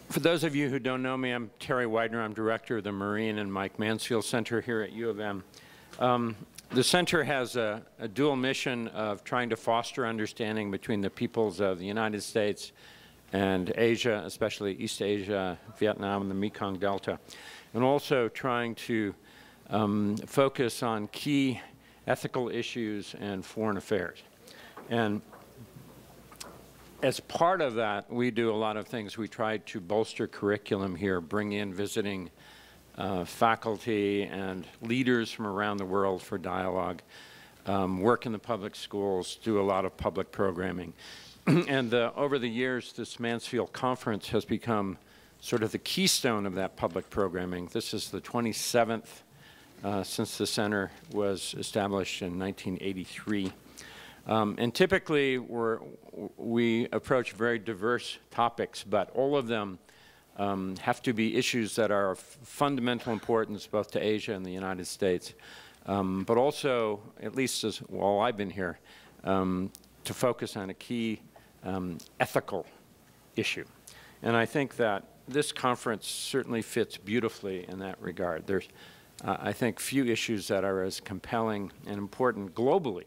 For those of you who don't know me, I'm Terry Widener. I'm director of the Maureen and Mike Mansfield Center here at U of M. The center has a dual mission of trying to foster understanding between the peoples of the United States and Asia, especially East Asia, Vietnam, and the Mekong Delta, and also trying to focus on key ethical issues and foreign affairs. And as part of that, we do a lot of things. We try to bolster curriculum here, bring in visiting faculty and leaders from around the world for dialogue, work in the public schools, do a lot of public programming. And over the years, this Mansfield conference has become sort of the keystone of that public programming. This is the 27th since the center was established in 1983. And typically, we approach very diverse topics, but all of them have to be issues that are of fundamental importance both to Asia and the United States, but also, at least while I've been here, to focus on a key ethical issue. And I think that this conference certainly fits beautifully in that regard. There's, I think, few issues that are as compelling and important globally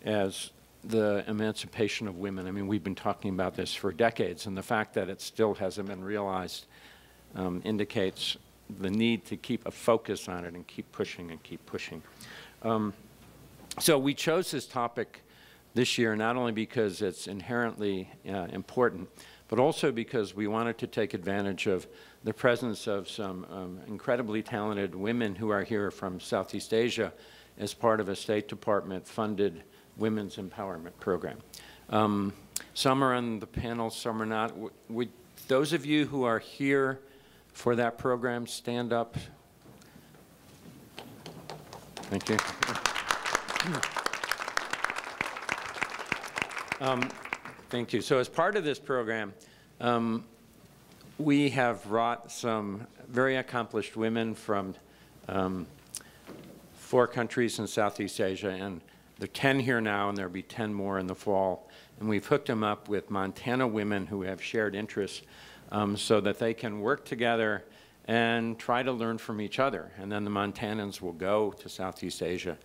as the emancipation of women. I mean, we've been talking about this for decades, and the fact that it still hasn't been realized indicates the need to keep a focus on it and keep pushing and keep pushing. So we chose this topic this year not only because it's inherently important, but also because we wanted to take advantage of the presence of some incredibly talented women who are here from Southeast Asia as part of a State Department-funded women's empowerment program. Some are on the panel, some are not. Would those of you who are here for that program stand up? Thank you. Thank you. So as part of this program, we have brought some very accomplished women from 4 countries in Southeast Asia, and there are 10 here now, and there'll be 10 more in the fall. And we've hooked them up with Montana women who have shared interests so that they can work together and try to learn from each other. And then the Montanans will go to Southeast Asia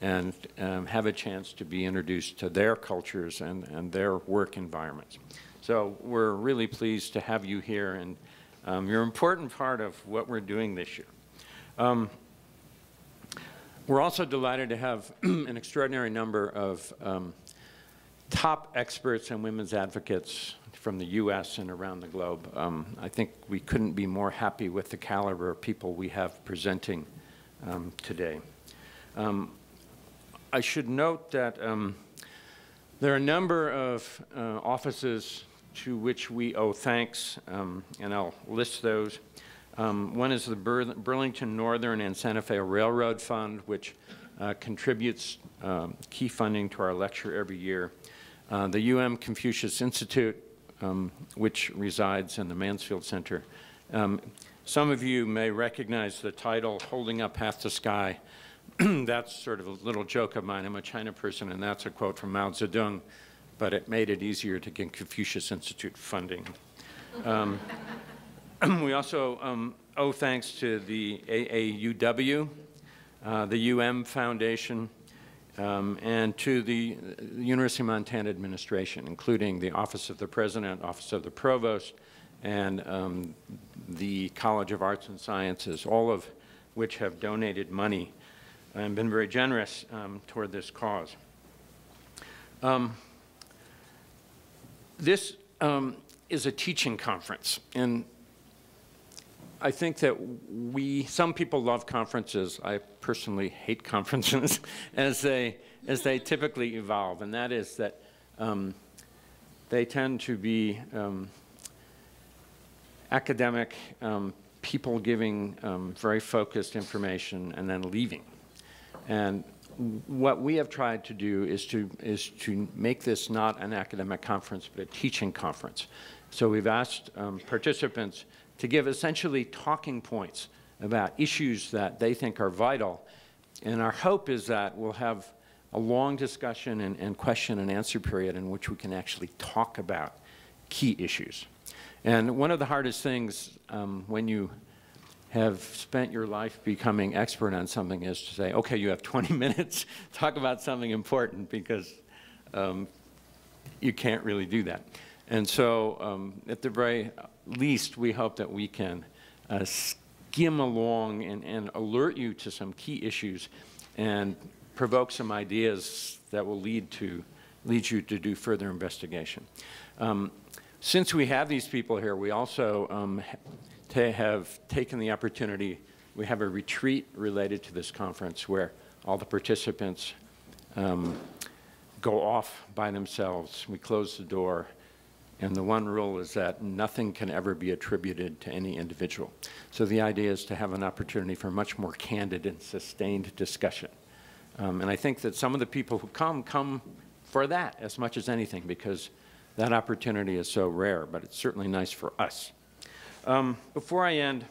and have a chance to be introduced to their cultures and their work environments. So we're really pleased to have you here, and you're an important part of what we're doing this year. We're also delighted to have an extraordinary number of top experts and women's advocates from the US and around the globe. I think we couldn't be more happy with the caliber of people we have presenting today. I should note that there are a number of offices to which we owe thanks, and I'll list those. One is the Burlington Northern and Santa Fe Railroad Fund, which contributes key funding to our lecture every year. The Confucius Institute, which resides in the Mansfield Center. Some of you may recognize the title, Holding Up Half the Sky. That's sort of a little joke of mine. I'm a China person, and that's a quote from Mao Zedong, but it made it easier to get Confucius Institute funding. We also owe thanks to the AAUW, the Foundation, and to the University of Montana administration, including the Office of the President, Office of the Provost, and the College of Arts and Sciences, all of which have donated money and been very generous toward this cause. This is a teaching conference, and I think that some people love conferences. I personally hate conferences as they typically evolve, and that is that they tend to be academic people giving very focused information and then leaving. And what we have tried to do is to make this not an academic conference, but a teaching conference. So we've asked participants to give essentially talking points about issues that they think are vital. And our hope is that we'll have a long discussion and question and answer period in which we can actually talk about key issues. And one of the hardest things when you have spent your life becoming expert on something is to say, okay, you have 20 minutes, talk about something important, because you can't really do that. And so at the very least, we hope that we can skim along and alert you to some key issues and provoke some ideas that will lead you to do further investigation. Since we have these people here, we also have taken the opportunity. We have a retreat related to this conference where all the participants go off by themselves. We close the door, and the one rule is that nothing can ever be attributed to any individual. So the idea is to have an opportunity for much more candid and sustained discussion. And I think that some of the people who come for that as much as anything, because that opportunity is so rare, but it's certainly nice for us. Before I end,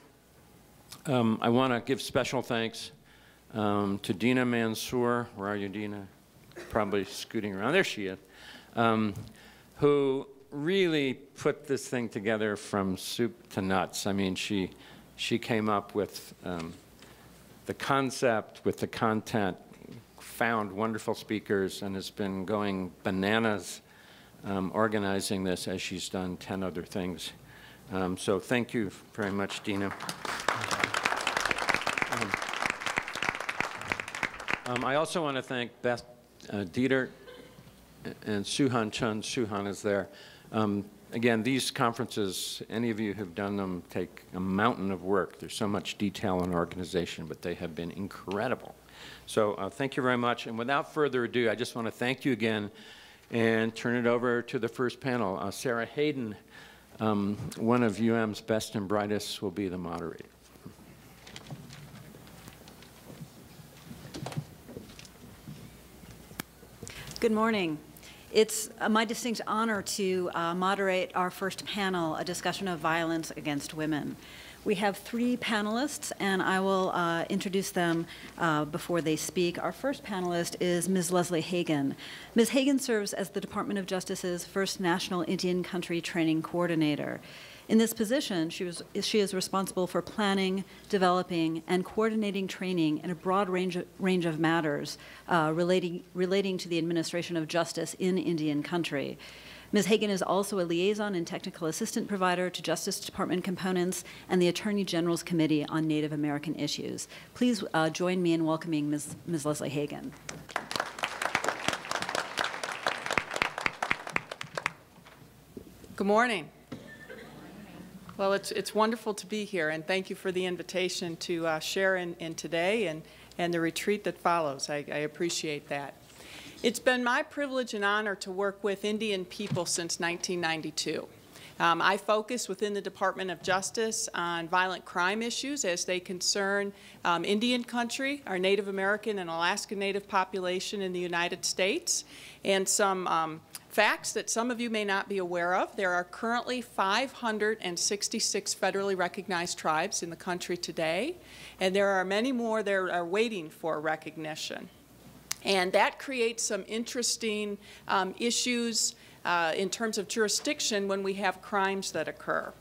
I want to give special thanks to Dina Mansour. Where are you, Dina? Probably scooting around. There she is. Who really put this thing together from soup to nuts. I mean, she came up with the concept, with the content, found wonderful speakers, and has been going bananas organizing this, as she's done 10 other things. So thank you very much, Dina. I also want to thank Beth Dieter and Suhan Chun. Suhan is there. Again, these conferences, any of you who've done them, take a mountain of work. There's so much detail and organization, but they have been incredible. So thank you very much. And without further ado, I just want to thank you again and turn it over to the first panel. Sara Hayden, one of UM's best and brightest, will be the moderator. Good morning. It's my distinct honor to moderate our first panel, a discussion of violence against women. We have 3 panelists, and I will introduce them before they speak. Our first panelist is Ms. Leslie Hagen. Ms. Hagen serves as the Department of Justice's first National Indian Country Training Coordinator. In this position, she is responsible for planning, developing, and coordinating training in a broad range of matters relating to the administration of justice in Indian country. Ms. Hagen is also a liaison and technical assistant provider to Justice Department components and the Attorney General's Committee on Native American Issues. Please join me in welcoming Ms. Leslie Hagen. Good morning. Well, it's wonderful to be here, and thank you for the invitation to share in today and the retreat that follows. I appreciate that. It's been my privilege and honor to work with Indian people since 1992. I focus within the Department of Justice on violent crime issues as they concern Indian country, our Native American and Alaska Native population in the United States, and some facts that some of you may not be aware of. There are currently 566 federally recognized tribes in the country today, and there are many more that are waiting for recognition. And that creates some interesting issues in terms of jurisdiction when we have crimes that occur.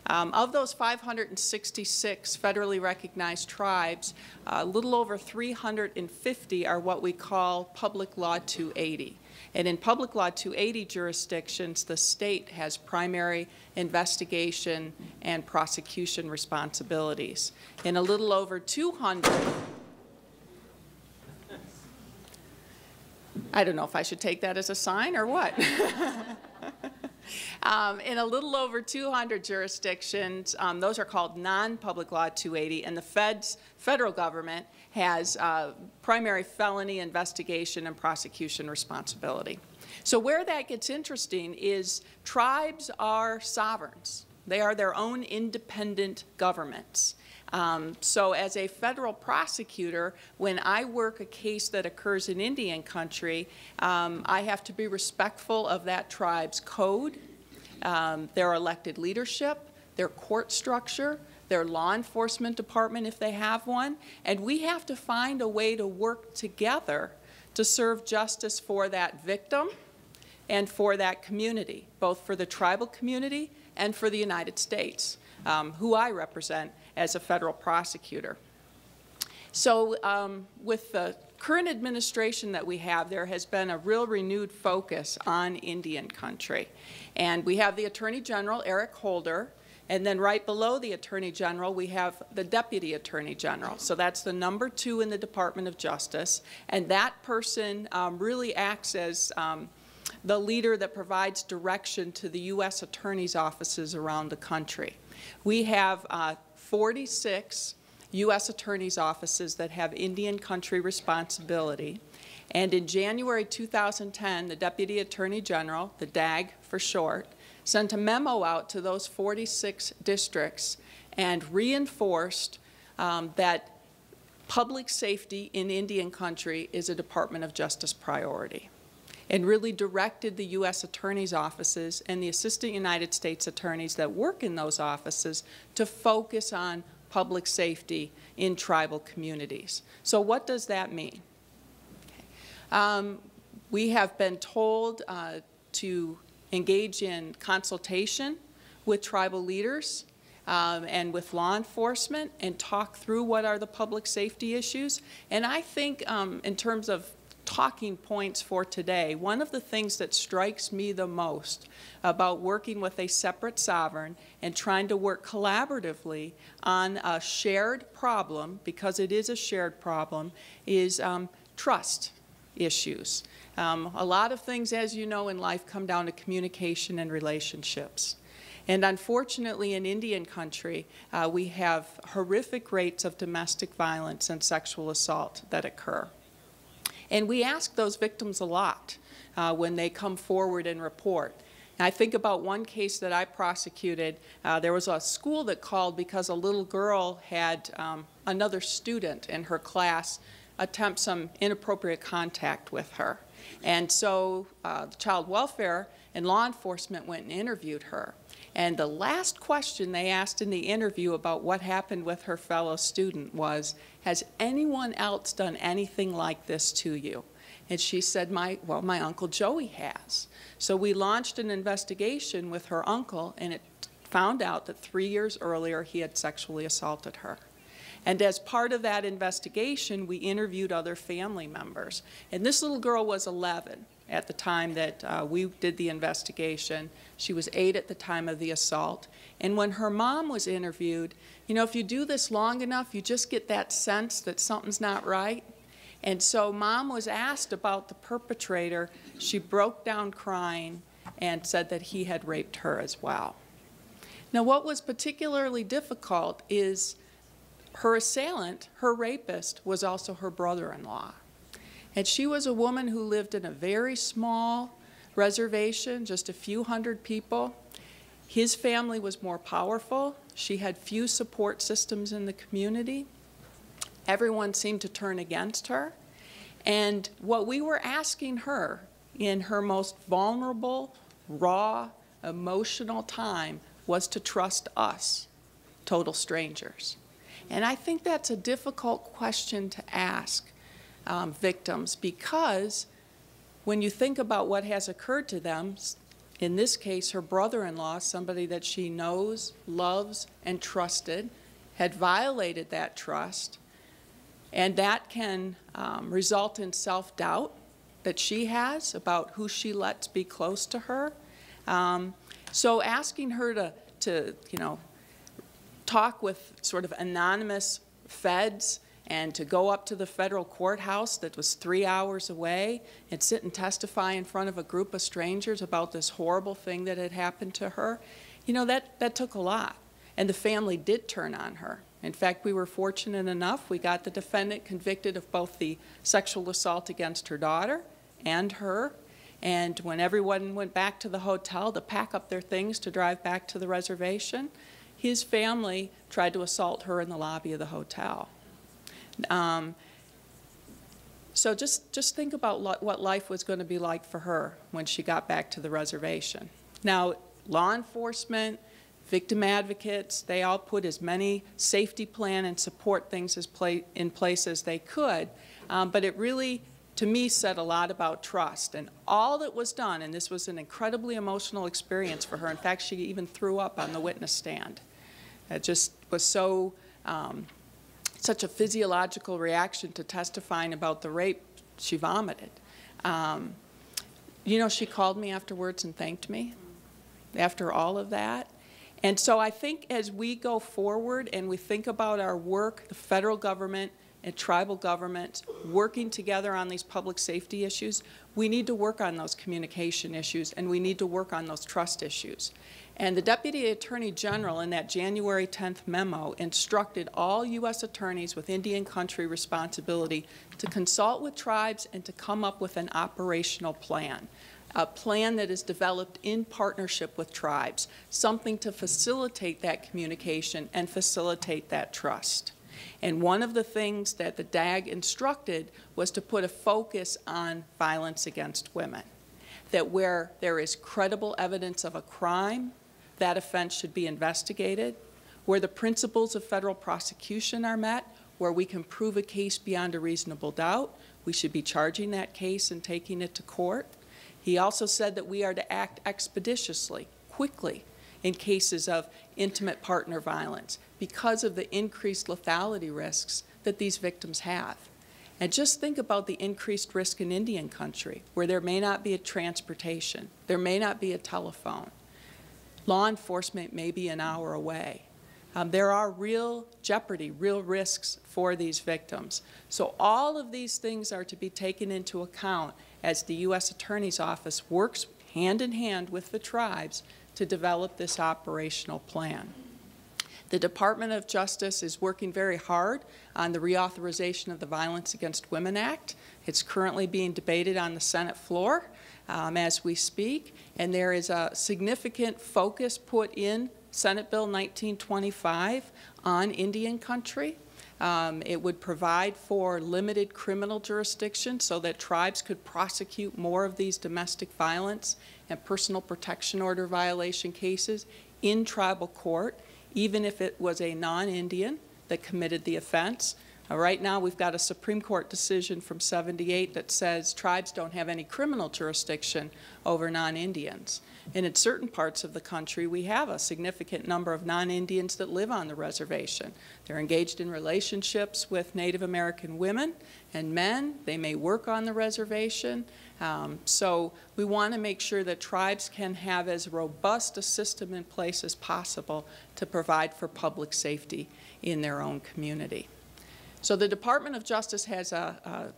Of those 566 federally recognized tribes, a little over 350 are what we call Public Law 280. And in Public Law 280 jurisdictions, the state has primary investigation and prosecution responsibilities. In a little over 200, I don't know if I should take that as a sign or what. In a little over 200 jurisdictions, those are called non-Public Law 280, and the federal government has primary felony investigation and prosecution responsibility. So where that gets interesting is tribes are sovereigns. They are their own independent governments. So as a federal prosecutor, when I work a case that occurs in Indian country, I have to be respectful of that tribe's code, their elected leadership, their court structure, their law enforcement department if they have one, and we have to find a way to work together to serve justice for that victim and for that community, both for the tribal community and for the United States, who I represent as a federal prosecutor. So with the current administration that we have, there has been a real renewed focus on Indian country. And we have the Attorney General, Eric Holder, and then right below the Attorney General, we have the Deputy Attorney General. So that's the number 2 in the Department of Justice. And that person really acts as the leader that provides direction to the U.S. Attorney's offices around the country. We have 46 U.S. Attorney's offices that have Indian country responsibility. And in January 2010, the Deputy Attorney General, the DAG for short, sent a memo out to those 46 districts and reinforced that public safety in Indian country is a Department of Justice priority, and really directed the U.S. Attorney's offices and the Assistant United States Attorneys that work in those offices to focus on public safety in tribal communities. So what does that mean? We have been told to engage in consultation with tribal leaders and with law enforcement and talk through what are the public safety issues. And I think in terms of talking points for today, one of the things that strikes me the most about working with a separate sovereign and trying to work collaboratively on a shared problem, because it is a shared problem, is trust issues. A lot of things, as you know, in life come down to communication and relationships. And unfortunately, in Indian country, we have horrific rates of domestic violence and sexual assault that occur. And we ask those victims a lot when they come forward and report. And I think about one case that I prosecuted. There was a school that called because a little girl had another student in her class attempt some inappropriate contact with her. And so the child welfare and law enforcement went and interviewed her. And the last question they asked in the interview about what happened with her fellow student was, has anyone else done anything like this to you? And she said, well, my Uncle Joey has. So we launched an investigation with her uncle, and it found out that 3 years earlier he had sexually assaulted her. And as part of that investigation, we interviewed other family members. And this little girl was 11 at the time that we did the investigation. She was 8 at the time of the assault. And when her mom was interviewed, you know, if you do this long enough, you just get that sense that something's not right. And so Mom was asked about the perpetrator. She broke down crying and said that he had raped her as well. Now, what was particularly difficult is her assailant, her rapist, was also her brother-in-law. And she was a woman who lived in a very small reservation, just a few hundred people. His family was more powerful. She had few support systems in the community. Everyone seemed to turn against her. And what we were asking her in her most vulnerable, raw, emotional time was to trust us, total strangers. And I think that's a difficult question to ask victims, because when you think about what has occurred to them, in this case, her brother-in-law, somebody that she knows, loves, and trusted, had violated that trust, and that can result in self-doubt that she has about who she lets be close to her. So asking her to you know, talk with sort of anonymous feds and to go up to the federal courthouse that was 3 hours away and sit and testify in front of a group of strangers about this horrible thing that had happened to her, you know, that took a lot. And the family did turn on her. In fact, we were fortunate enough, we got the defendant convicted of both the sexual assault against her daughter and her, And when everyone went back to the hotel to pack up their things to drive back to the reservation, his family tried to assault her in the lobby of the hotel. So just think about what life was going to be like for her when she got back to the reservation. Now, law enforcement, victim advocates, they all put as many safety plan and support things in place as they could, but it really, to me, said a lot about trust. And all that was done, and this was an incredibly emotional experience for her. In fact, she even threw up on the witness stand. It just was so, such a physiological reaction to testifying about the rape. She vomited. You know, she called me afterwards and thanked me after all of that. And so I think as we go forward and we think about our work, the federal government and tribal governments working together on these public safety issues, we need to work on those communication issues, and we need to work on those trust issues. And the Deputy Attorney General in that January 10th memo instructed all U.S. attorneys with Indian country responsibility to consult with tribes and to come up with an operational plan. A plan that is developed in partnership with tribes, something to facilitate that communication and facilitate that trust. And one of the things that the DAG instructed was to put a focus on violence against women, that where there is credible evidence of a crime, that offense should be investigated, where the principles of federal prosecution are met, where we can prove a case beyond a reasonable doubt, we should be charging that case and taking it to court. He also said that we are to act expeditiously, quickly, in cases of intimate partner violence because of the increased lethality risks that these victims have. And just think about the increased risk in Indian country, where there may not be a transportation, there may not be a telephone. Law enforcement may be an hour away. There are real jeopardy, real risks for these victims. So all of these things are to be taken into account as the U.S. Attorney's Office works hand in hand with the tribes to develop this operational plan. The Department of Justice is working very hard on the reauthorization of the Violence Against Women Act. It's currently being debated on the Senate floor as we speak, and there is a significant focus put in Senate Bill 1925 on Indian country. It would provide for limited criminal jurisdiction so that tribes could prosecute more of these domestic violence and personal protection order violation cases in tribal court, even if it was a non-Indian that committed the offense. Right now we've got a Supreme Court decision from '78 that says tribes don't have any criminal jurisdiction over non-Indians. And in certain parts of the country, we have a significant number of non-Indians that live on the reservation. They're engaged in relationships with Native American women and men. They may work on the reservation. So we want to make sure that tribes can have as robust a system in place as possible to provide for public safety in their own community. So the Department of Justice has a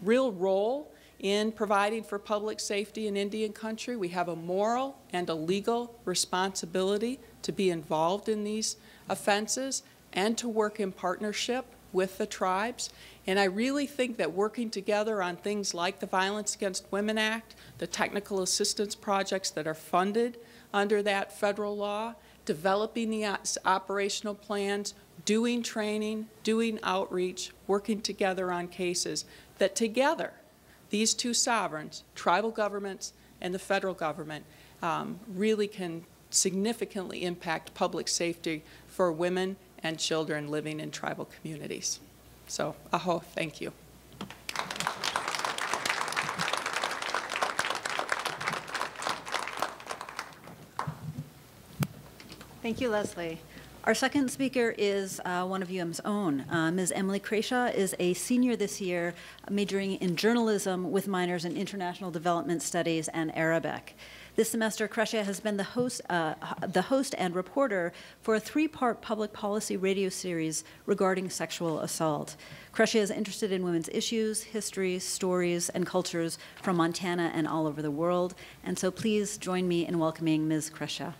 real role in providing for public safety in Indian country. We have a moral and a legal responsibility to be involved in these offenses and to work in partnership with the tribes. And I really think that working together on things like the Violence Against Women Act, the technical assistance projects that are funded under that federal law, developing the operational plans, doing training, doing outreach, working together on cases, that together these two sovereigns, tribal governments and the federal government, really can significantly impact public safety for women and children living in tribal communities. So, aho, thank you. Thank you, Leslie. Our second speaker is one of UM's own. Ms. Emily Creasi is a senior this year, majoring in journalism with minors in international development studies and Arabic. This semester, Creasi has been the host and reporter for a three-part public policy radio series regarding sexual assault. Creasi is interested in women's issues, histories, stories, and cultures from Montana and all over the world. And so please join me in welcoming Ms. Creasi.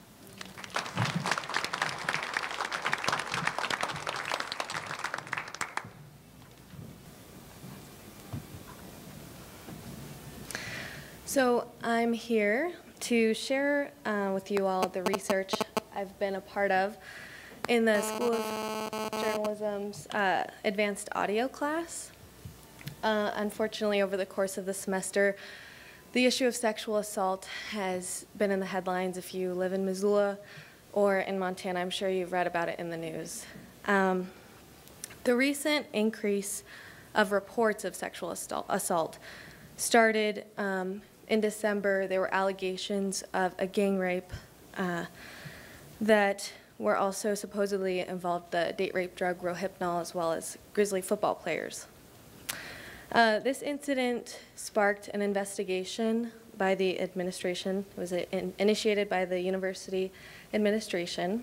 So I'm here to share with you all the research I've been a part of in the School of Journalism's advanced audio class. Unfortunately, over the course of the semester, the issue of sexual assault has been in the headlines. If you live in Missoula or in Montana, I'm sure you've read about it in the news. The recent increase of reports of sexual assault started in December. There were allegations of a gang rape that were also supposedly involved the date rape drug Rohypnol, as well as Grizzly football players. This incident sparked an investigation by the administration. It was initiated by the university administration,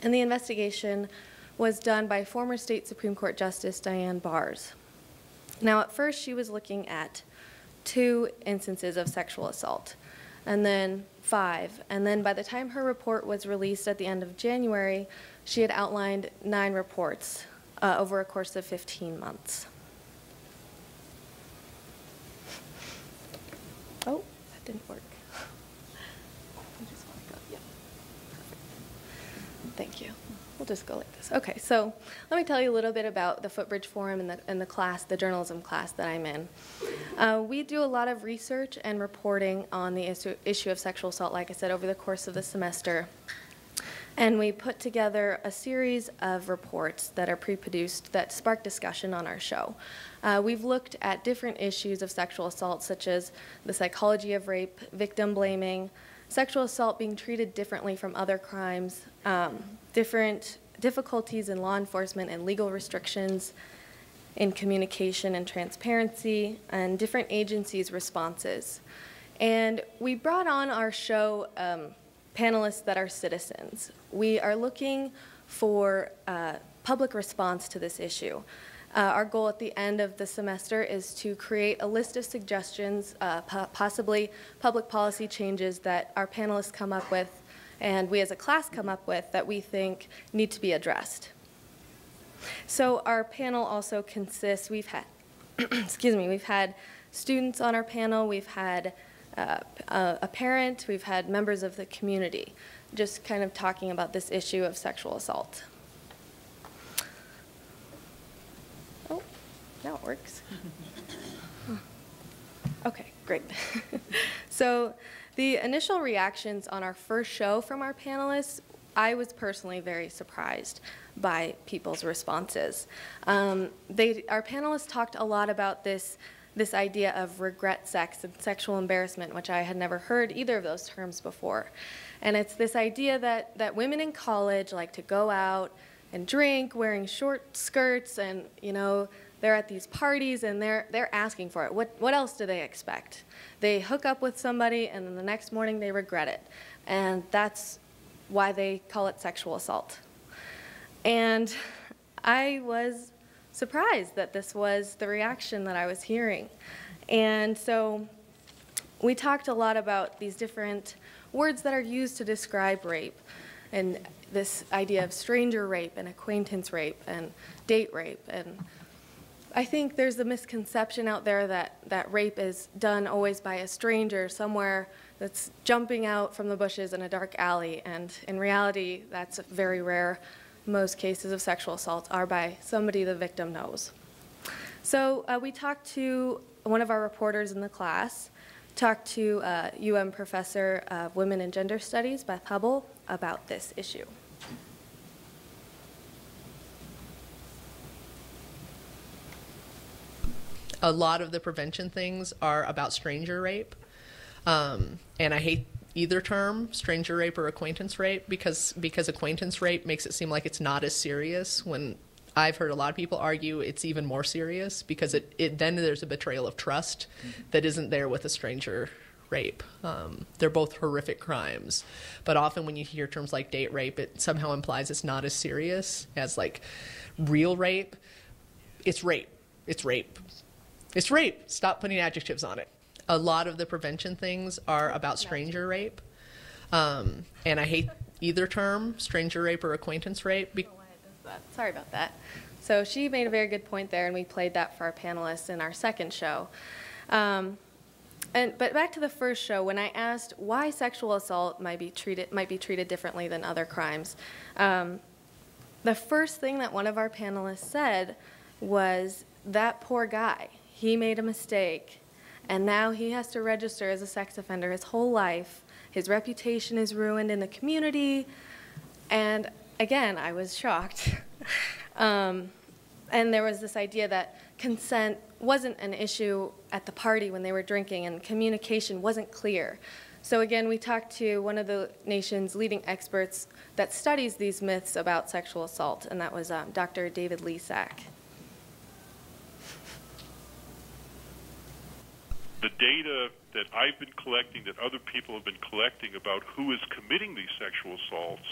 and the investigation was done by former State Supreme Court Justice Diane Bars. Now, at first, she was looking at 2 instances of sexual assault, and then 5. And then by the time her report was released at the end of January, she had outlined 9 reports over a course of 15 months. Oh, that didn't work. I just want to go, yeah. Perfect. Thank you. We'll just go like this. Okay, so let me tell you a little bit about the Footbridge Forum and the class, the journalism class that I'm in. We do a lot of research and reporting on the issue of sexual assault, like I said, over the course of the semester. And we put together a series of reports that are pre-produced that spark discussion on our show. We've looked at different issues of sexual assault, such as the psychology of rape, victim blaming, sexual assault being treated differently from other crimes, different difficulties in law enforcement and legal restrictions in communication and transparency, and different agencies' responses. And we brought on our show panelists that are citizens. We are looking for public response to this issue. Our goal at the end of the semester is to create a list of suggestions, possibly public policy changes that our panelists come up with and we as a class come up with that we think need to be addressed. So our panel also consists, we've had, excuse me, we've had students on our panel, we've had a parent, we've had members of the community, just kind of talking about this issue of sexual assault. Oh, now it works. Okay, great. So the initial reactions on our first show from our panelists, I was personally very surprised by people's responses. Our panelists talked a lot about this idea of regret sex and sexual embarrassment, which I had never heard either of those terms before. And it's this idea that women in college like to go out and drink, wearing short skirts, and they're at these parties and they're asking for it. What else do they expect? They hook up with somebody and then the next morning they regret it. And that's why they call it sexual assault. And I was surprised that this was the reaction that I was hearing. And so we talked a lot about these different words that are used to describe rape, and this idea of stranger rape and acquaintance rape and date rape. And I think there's a misconception out there that rape is done always by a stranger somewhere that's jumping out from the bushes in a dark alley, and in reality that's very rare. Most cases of sexual assault are by somebody the victim knows. So we talked to one of our reporters in the class, talked to UM Professor of Women and Gender Studies, Beth Hubble, about this issue. A lot of the prevention things are about stranger rape, and I hate either term, stranger rape or acquaintance rape, because acquaintance rape makes it seem like it's not as serious, when I've heard a lot of people argue it's even more serious, because then there's a betrayal of trust that isn't there with a stranger rape. They're both horrific crimes, but often when you hear terms like date rape, it somehow implies it's not as serious as like real rape. It's rape. It's rape. It's rape. Stop putting adjectives on it. A lot of the prevention things are about stranger rape, and I hate either term, stranger rape or acquaintance rape. Sorry about that. So she made a very good point there, and we played that for our panelists in our second show. But back to the first show, when I asked why sexual assault might be treated differently than other crimes, the first thing that one of our panelists said was, that poor guy, he made a mistake, and now he has to register as a sex offender his whole life. His reputation is ruined in the community. And again, I was shocked. And there was this idea that consent wasn't an issue at the party when they were drinking, and communication wasn't clear. So again, we talked to one of the nation's leading experts that studies these myths about sexual assault, and that was Dr. David Lesak. The data that I've been collecting, that other people have been collecting about who is committing these sexual assaults,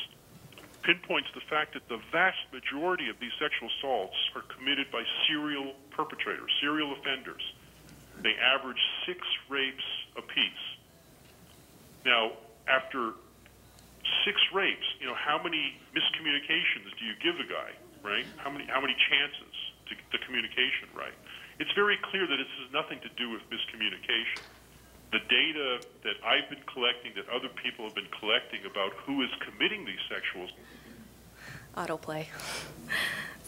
pinpoints the fact that the vast majority of these sexual assaults are committed by serial perpetrators, serial offenders. They average 6 rapes apiece. Now, after 6 rapes, you know, how many miscommunications do you give a guy, right? How many chances to get the communication right? It's very clear that this has nothing to do with miscommunication. The data that I've been collecting, that other people have been collecting about who is committing these sexual... Autoplay.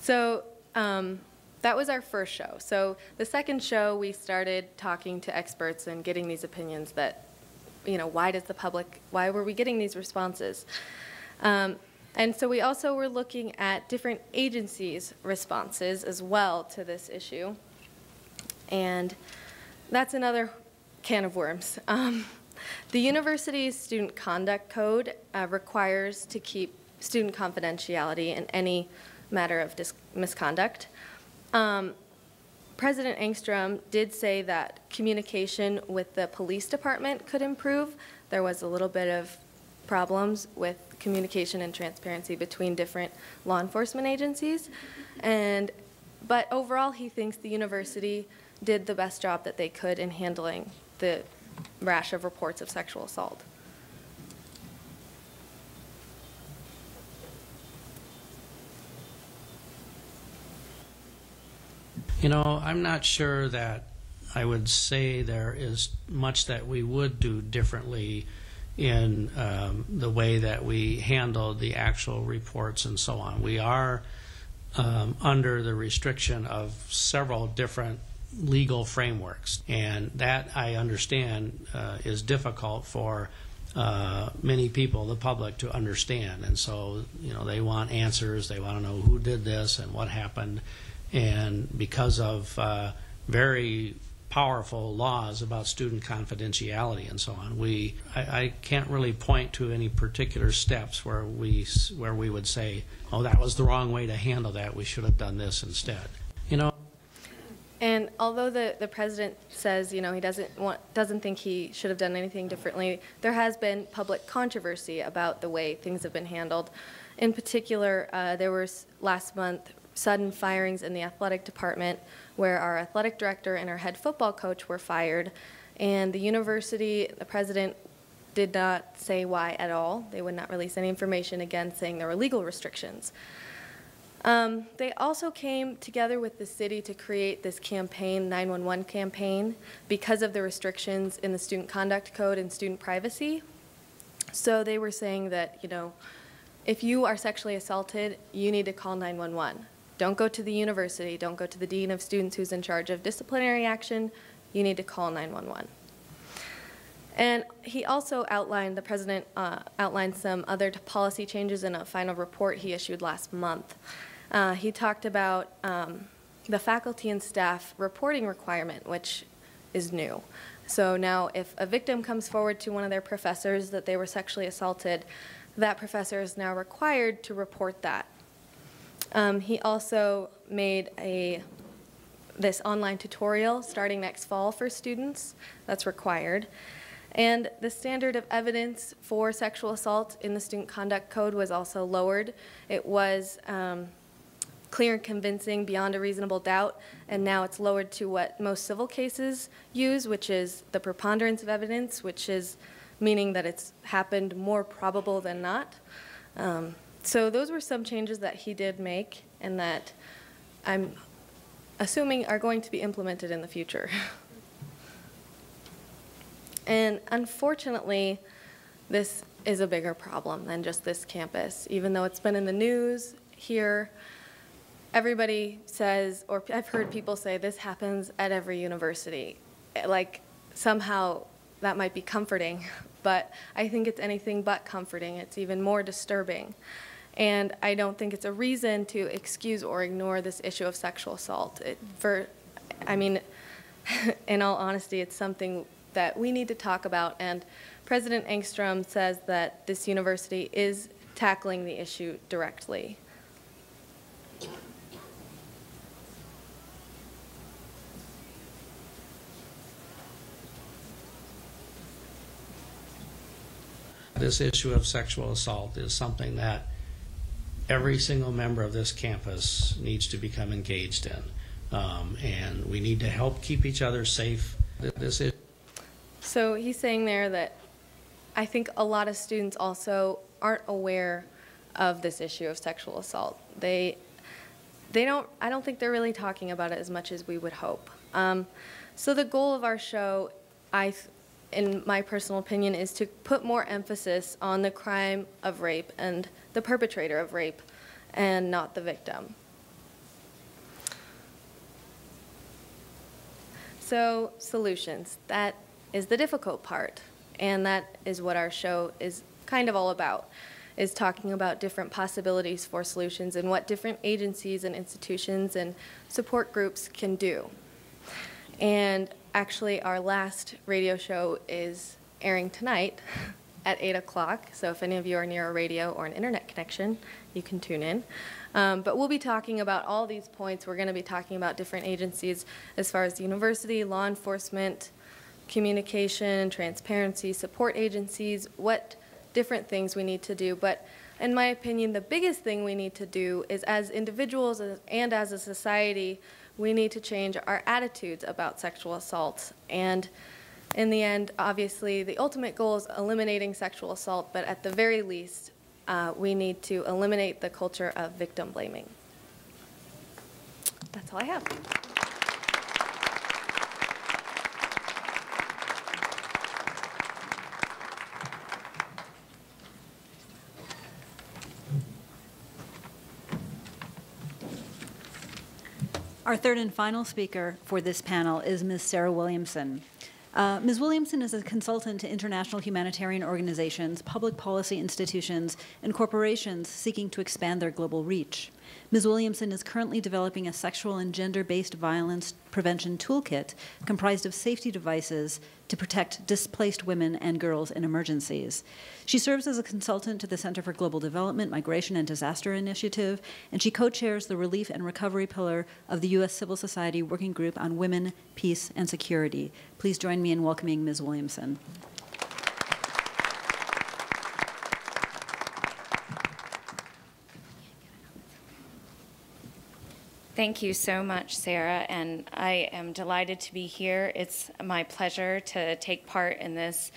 So that was our first show. So the second show, we started talking to experts and getting these opinions that, you know, why were we getting these responses? And so we also were looking at different agencies' responses as well to this issue. And that's another can of worms. The university's student conduct code requires to keep student confidentiality in any matter of misconduct. President Engstrom did say that communication with the police department could improve. There was a little bit of problems with communication and transparency between different law enforcement agencies. But overall, he thinks the university did the best job that they could in handling the rash of reports of sexual assault. You know, I'm not sure that I would say there is much that we would do differently in the way that we handle the actual reports and so on. We are under the restriction of several different legal frameworks, and that, I understand, is difficult for many people, the public, to understand. And so, you know, they want answers. They want to know who did this and what happened. And because of very powerful laws about student confidentiality and so on, I can't really point to any particular steps where we would say, oh, that was the wrong way to handle that. We should have done this instead. You know. And although the president says, you know, he doesn't think he should have done anything differently, there has been public controversy about the way things have been handled. In particular, there was last month sudden firings in the athletic department where our athletic director and our head football coach were fired, and the university, the president did not say why at all. They would not release any information, again saying there were legal restrictions. They also came together with the city to create this campaign, 911 campaign, because of the restrictions in the student conduct code and student privacy. So they were saying that, you know, if you are sexually assaulted, you need to call 911. Don't go to the university. Don't go to the dean of students who's in charge of disciplinary action. You need to call 911. And he also outlined, the president outlined some other policy changes in a final report he issued last month. He talked about the faculty and staff reporting requirement, which is new. So now if a victim comes forward to one of their professors that they were sexually assaulted, that professor is now required to report that. He also made this online tutorial starting next fall for students. That's required. And the standard of evidence for sexual assault in the Student Conduct Code was also lowered. It was clear and convincing beyond a reasonable doubt, and now it's lowered to what most civil cases use, which is the preponderance of evidence, which is meaning that it's happened more probable than not. So those were some changes that he did make and that I'm assuming are going to be implemented in the future. And unfortunately, this is a bigger problem than just this campus. Even though it's been in the news here, everybody says, or I've heard people say, this happens at every university. Like, somehow that might be comforting, but I think it's anything but comforting. It's even more disturbing. And I don't think it's a reason to excuse or ignore this issue of sexual assault. I mean, in all honesty, it's something that we need to talk about, and President Engstrom says that this university is tackling the issue directly. This issue of sexual assault is something that every single member of this campus needs to become engaged in. And we need to help keep each other safe. So he's saying there that I think a lot of students also aren't aware of this issue of sexual assault. I don't think they're really talking about it as much as we would hope. So the goal of our show, in my personal opinion, is to put more emphasis on the crime of rape and the perpetrator of rape, and not the victim. So solutions, that is the difficult part, and that is what our show is kind of all about, is talking about different possibilities for solutions and what different agencies and institutions and support groups can do. And actually, our last radio show is airing tonight at 8 o'clock, so if any of you are near a radio or an internet connection, you can tune in. But we'll be talking about all these points. We're going to be talking about different agencies as far as the university, law enforcement, communication, transparency, support agencies, what different things we need to do. But in my opinion, the biggest thing we need to do is, as individuals and as a society, we need to change our attitudes about sexual assault. And in the end, obviously, the ultimate goal is eliminating sexual assault, but at the very least, we need to eliminate the culture of victim blaming. That's all I have. Our third and final speaker for this panel is Ms. Sara Williamson. Ms. Williamson is a consultant to international humanitarian organizations, public policy institutions, and corporations seeking to expand their global reach. Ms. Williamson is currently developing a sexual and gender-based violence prevention toolkit comprised of safety devices to protect displaced women and girls in emergencies. She serves as a consultant to the Center for Global Development, Migration, and Disaster Initiative, and she co-chairs the Relief and Recovery pillar of the U.S. Civil Society Working Group on Women, Peace, and Security. Please join me in welcoming Ms. Williamson. Thank you so much, Sarah, and I am delighted to be here. It's my pleasure to take part in this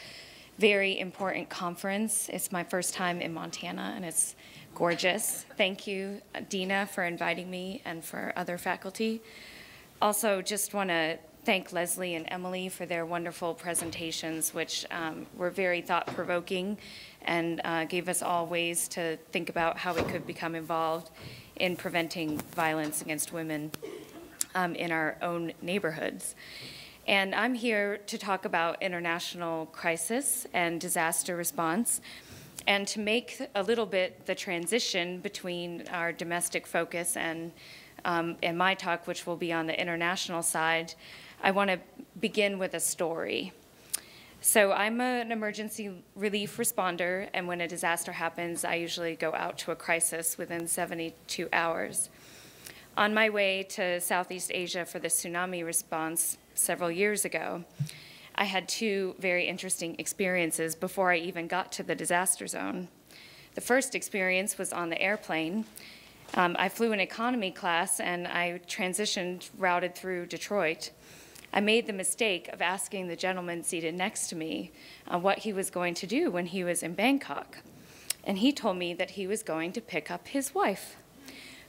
very important conference. It's my first time in Montana, and it's gorgeous. Thank you, Dina, for inviting me and for other faculty. Also, just want to thank Leslie and Emily for their wonderful presentations, which were very thought-provoking and gave us all ways to think about how we could become involved in preventing violence against women in our own neighborhoods. And I'm here to talk about international crisis and disaster response, and to make a little bit the transition between our domestic focus and my talk, which will be on the international side. I want to begin with a story. So I'm an emergency relief responder, and when a disaster happens, I usually go out to a crisis within 72 hours. On my way to Southeast Asia for the tsunami response several years ago, I had two very interesting experiences before I even got to the disaster zone. The first experience was on the airplane. I flew in economy class, and I routed through Detroit. I made the mistake of asking the gentleman seated next to me what he was going to do when he was in Bangkok. And he told me that he was going to pick up his wife,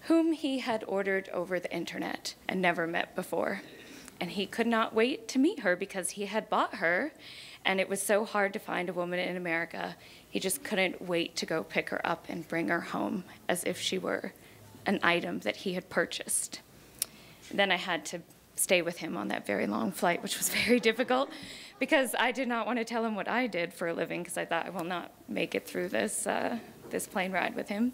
whom he had ordered over the internet and never met before. And he could not wait to meet her because he had bought her And it was so hard to find a woman in America. He just couldn't wait to go pick her up and bring her home as if she were an item that he had purchased. Then I had to stay with him on that very long flight, which was very difficult because I did not want to tell him what I did for a living because I thought I will not make it through this, this plane ride with him.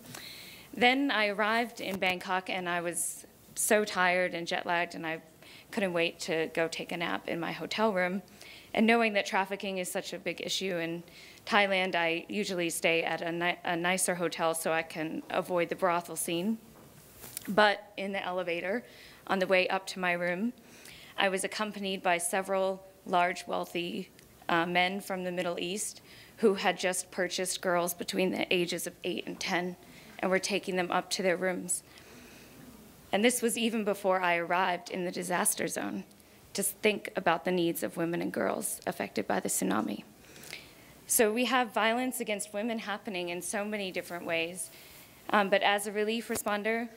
Then I arrived in Bangkok and I was so tired and jet lagged and I couldn't wait to go take a nap in my hotel room. And knowing that trafficking is such a big issue in Thailand, I usually stay at a nicer hotel so I can avoid the brothel scene. But in the elevator, on the way up to my room, I was accompanied by several large, wealthy men from the Middle East who had just purchased girls between the ages of 8 and 10 and were taking them up to their rooms. And this was even before I arrived in the disaster zone. Just think about the needs of women and girls affected by the tsunami. So we have violence against women happening in so many different ways. But as a relief responder,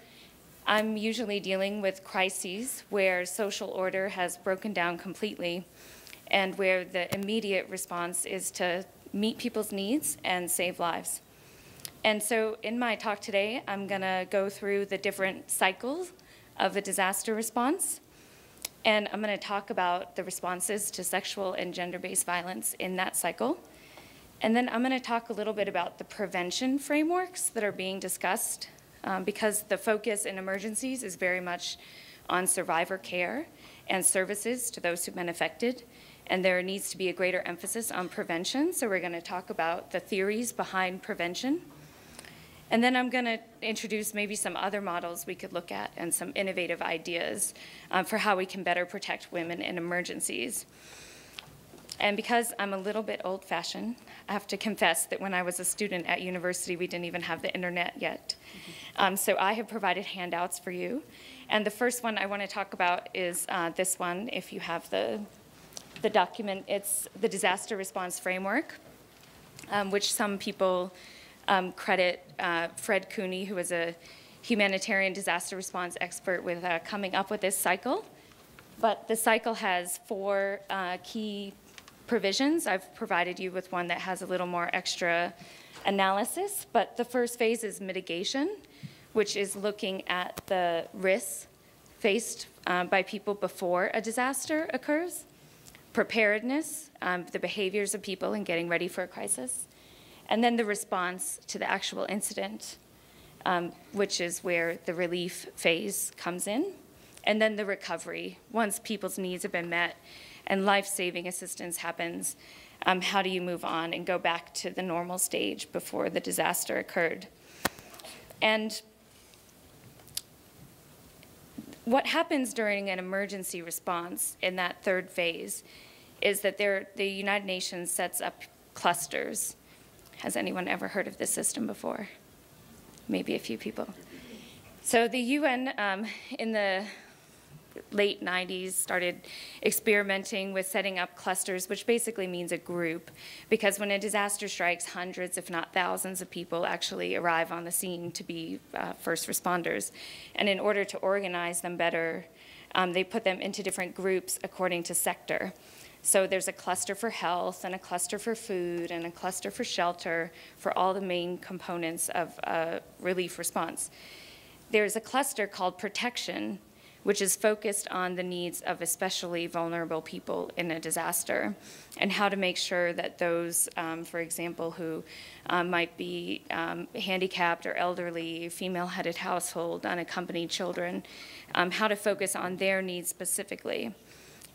I'm usually dealing with crises where social order has broken down completely and where the immediate response is to meet people's needs and save lives. And so in my talk today, I'm going to go through the different cycles of a disaster response. And I'm going to talk about the responses to sexual and gender-based violence in that cycle. And then I'm going to talk a little bit about the prevention frameworks that are being discussed because the focus in emergencies is very much on survivor care and services to those who've been affected. And there needs to be a greater emphasis on prevention. So we're going to talk about the theories behind prevention. And then I'm going to introduce maybe some other models we could look at and some innovative ideas for how we can better protect women in emergencies. And because I'm a little bit old-fashioned, I have to confess that when I was a student at university, we didn't even have the internet yet. So I have provided handouts for you. And the first one I want to talk about is this one, if you have the document. It's the Disaster Response Framework, which some people credit Fred Cooney, who is a humanitarian disaster response expert, with coming up with this cycle. But the cycle has 4 key provisions. I've provided you with one that has a little more extra analysis. But the first phase is mitigation, which is looking at the risks faced by people before a disaster occurs. Preparedness, the behaviors of people in getting ready for a crisis. And then the response to the actual incident, which is where the relief phase comes in. And then the recovery, once people's needs have been met and life-saving assistance happens, how do you move on and go back to the normal stage before the disaster occurred? And what happens during an emergency response in that third phase is that the United Nations sets up clusters. Has anyone ever heard of this system before? Maybe a few people. So the UN in the late 90s started experimenting with setting up clusters, which basically means a group, because when a disaster strikes, hundreds, if not thousands of people actually arrive on the scene to be first responders. And in order to organize them better, they put them into different groups according to sector. So there's a cluster for health and a cluster for food and a cluster for shelter for all the main components of a relief response. There's a cluster called protection, which is focused on the needs of especially vulnerable people in a disaster and how to make sure that those, for example, who might be handicapped or elderly, female-headed household, unaccompanied children, how to focus on their needs specifically.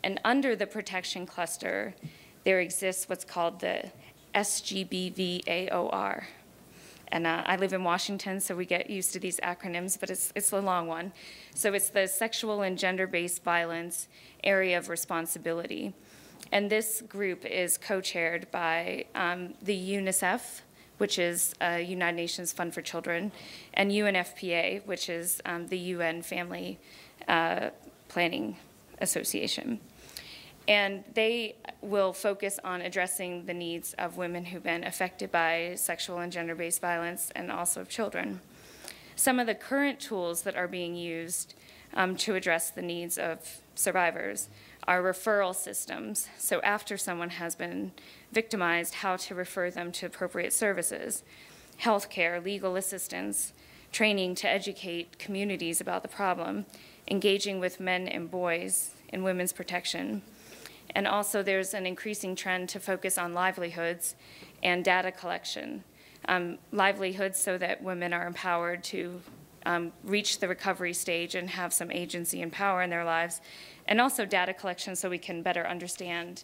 And under the protection cluster, there exists what's called the SGBVAOR. And I live in Washington, so we get used to these acronyms, but it's the long one. So it's the Sexual and Gender-Based Violence Area of Responsibility. And this group is co-chaired by the UNICEF, which is United Nations Fund for Children, and UNFPA, which is the UN Family Planning Association. And they will focus on addressing the needs of women who've been affected by sexual and gender-based violence and also of children. Some of the current tools that are being used to address the needs of survivors our referral systems. So after someone has been victimized, how to refer them to appropriate services, healthcare, legal assistance, training to educate communities about the problem, engaging with men and boys in women's protection. And also there's an increasing trend to focus on livelihoods and data collection. Livelihoods so that women are empowered to reach the recovery stage and have some agency and power in their lives, and also data collection so we can better understand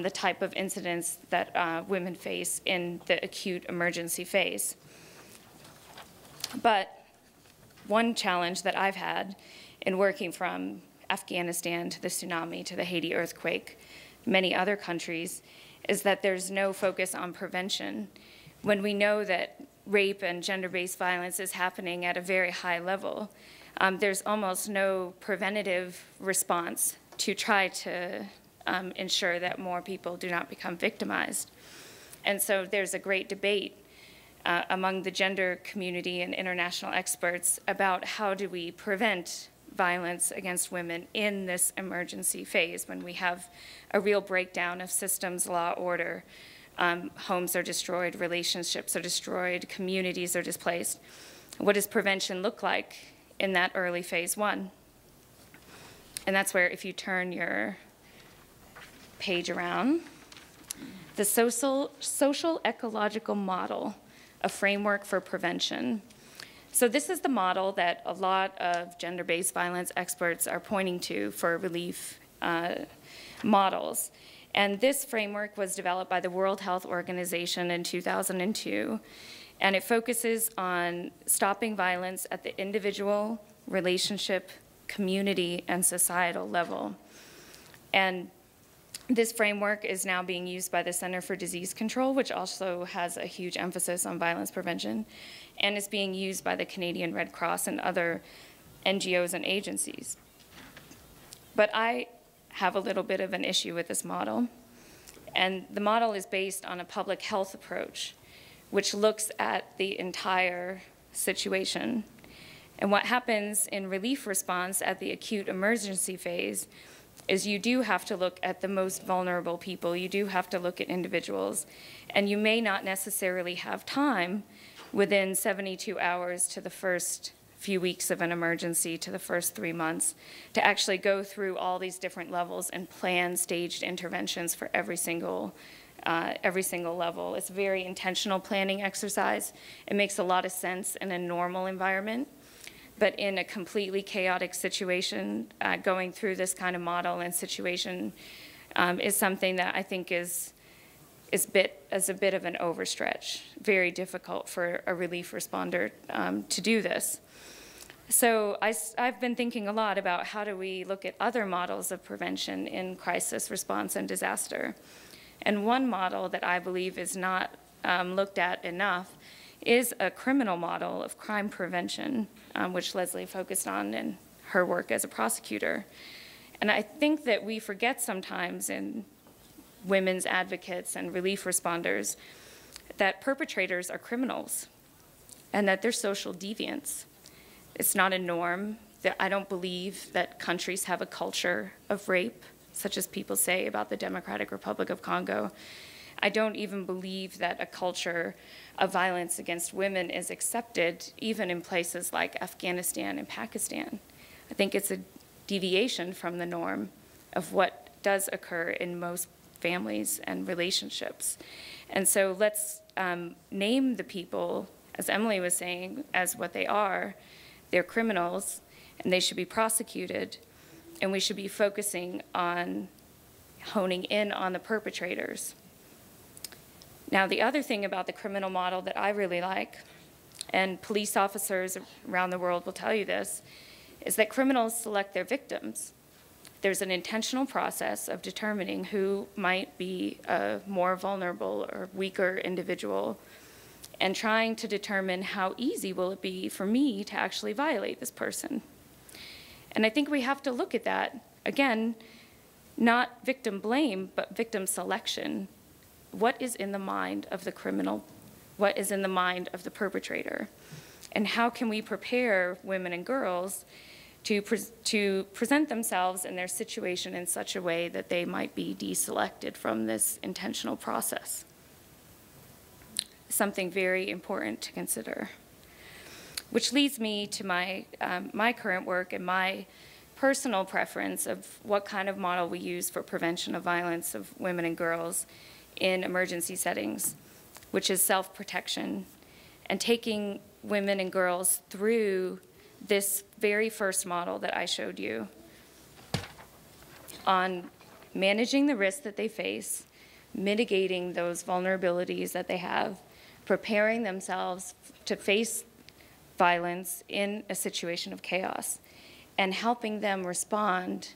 the type of incidents that women face in the acute emergency phase. But one challenge that I've had in working from Afghanistan to the tsunami to the Haiti earthquake, many other countries, is that there's no focus on prevention when we know that rape and gender-based violence is happening at a very high level. There's almost no preventative response to try to ensure that more people do not become victimized. And so there's a great debate among the gender community and international experts about how do we prevent violence against women in this emergency phase when we have a real breakdown of systems, law, order. Homes are destroyed, relationships are destroyed, communities are displaced. What does prevention look like in that early phase one? And that's where, if you turn your page around, the social ecological model, a framework for prevention. So this is the model that a lot of gender-based violence experts are pointing to for relief models. And this framework was developed by the World Health Organization in 2002, and it focuses on stopping violence at the individual, relationship, community, and societal level. And this framework is now being used by the Center for Disease Control, which also has a huge emphasis on violence prevention, and is being used by the Canadian Red Cross and other NGOs and agencies. But I have a little bit of an issue with this model. And the model is based on a public health approach, which looks at the entire situation. And what happens in relief response at the acute emergency phase is you do have to look at the most vulnerable people. You do have to look at individuals. And you may not necessarily have time within 72 hours to the first few weeks of an emergency to the first 3 months to actually go through all these different levels and plan staged interventions for every single level. It's a very intentional planning exercise. It makes a lot of sense in a normal environment, but in a completely chaotic situation, going through this kind of model and situation is something that I think is a bit of an overstretch. Very difficult for a relief responder to do this. So I've been thinking a lot about how do we look at other models of prevention in crisis response and disaster. And one model that I believe is not looked at enough is a criminal model of crime prevention, which Leslie focused on in her work as a prosecutor. And I think that we forget sometimes in women's advocates and relief responders that perpetrators are criminals and that they're social deviants. It's not a norm. I don't believe that countries have a culture of rape, such as people say about the Democratic Republic of Congo. I don't even believe that a culture of violence against women is accepted, even in places like Afghanistan and Pakistan. I think it's a deviation from the norm of what does occur in most families and relationships. And so let's name the people, as Emily was saying, as what they are. They're criminals, and they should be prosecuted, and we should be focusing on honing in on the perpetrators. Now, the other thing about the criminal model that I really like, and police officers around the world will tell you this, is that criminals select their victims. There's an intentional process of determining who might be a more vulnerable or weaker individual and trying to determine how easy will it be for me to actually violate this person. And I think we have to look at that, again, not victim blame, but victim selection. What is in the mind of the criminal? What is in the mind of the perpetrator? And how can we prepare women and girls to present themselves and their situation in such a way that they might be deselected from this intentional process. Something very important to consider. Which leads me to my, my current work and my personal preference of what kind of model we use for prevention of violence of women and girls in emergency settings, which is self-protection, and taking women and girls through this very first model that I showed you on managing the risks that they face, mitigating those vulnerabilities that they have, preparing themselves to face violence in a situation of chaos, and helping them respond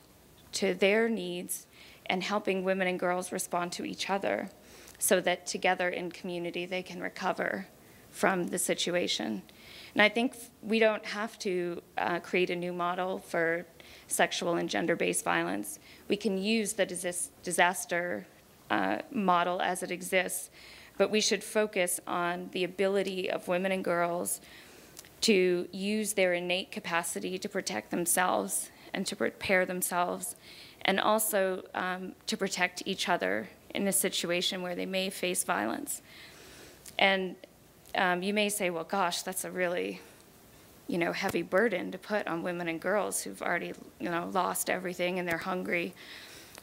to their needs and helping women and girls respond to each other so that together in community they can recover from the situation. And I think we don't have to create a new model for sexual and gender-based violence. We can use the disaster model as it exists, but we should focus on the ability of women and girls to use their innate capacity to protect themselves and to prepare themselves, and also to protect each other in a situation where they may face violence. And you may say, well, gosh, that's a really, heavy burden to put on women and girls who've already, lost everything and they're hungry.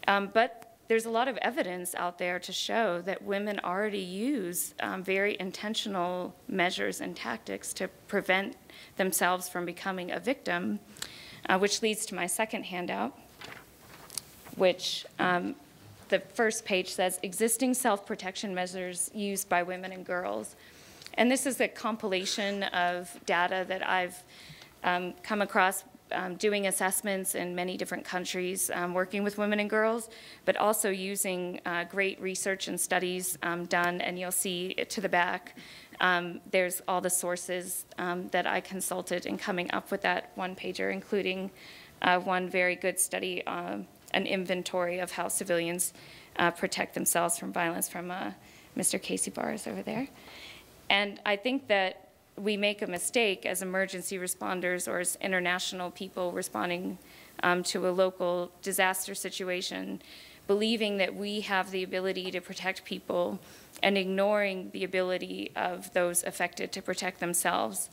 But there's a lot of evidence out there to show that women already use very intentional measures and tactics to prevent themselves from becoming a victim, which leads to my second handout, which the first page says, existing self-protection measures used by women and girls. And this is a compilation of data that I've come across doing assessments in many different countries, working with women and girls, but also using great research and studies done, and you'll see it to the back. There's all the sources that I consulted in coming up with that one-pager, including one very good study, an inventory of how civilians protect themselves from violence from Mr. Casey Bars over there. And I think that we make a mistake as emergency responders or as international people responding to a local disaster situation, believing that we have the ability to protect people and ignoring the ability of those affected to protect themselves.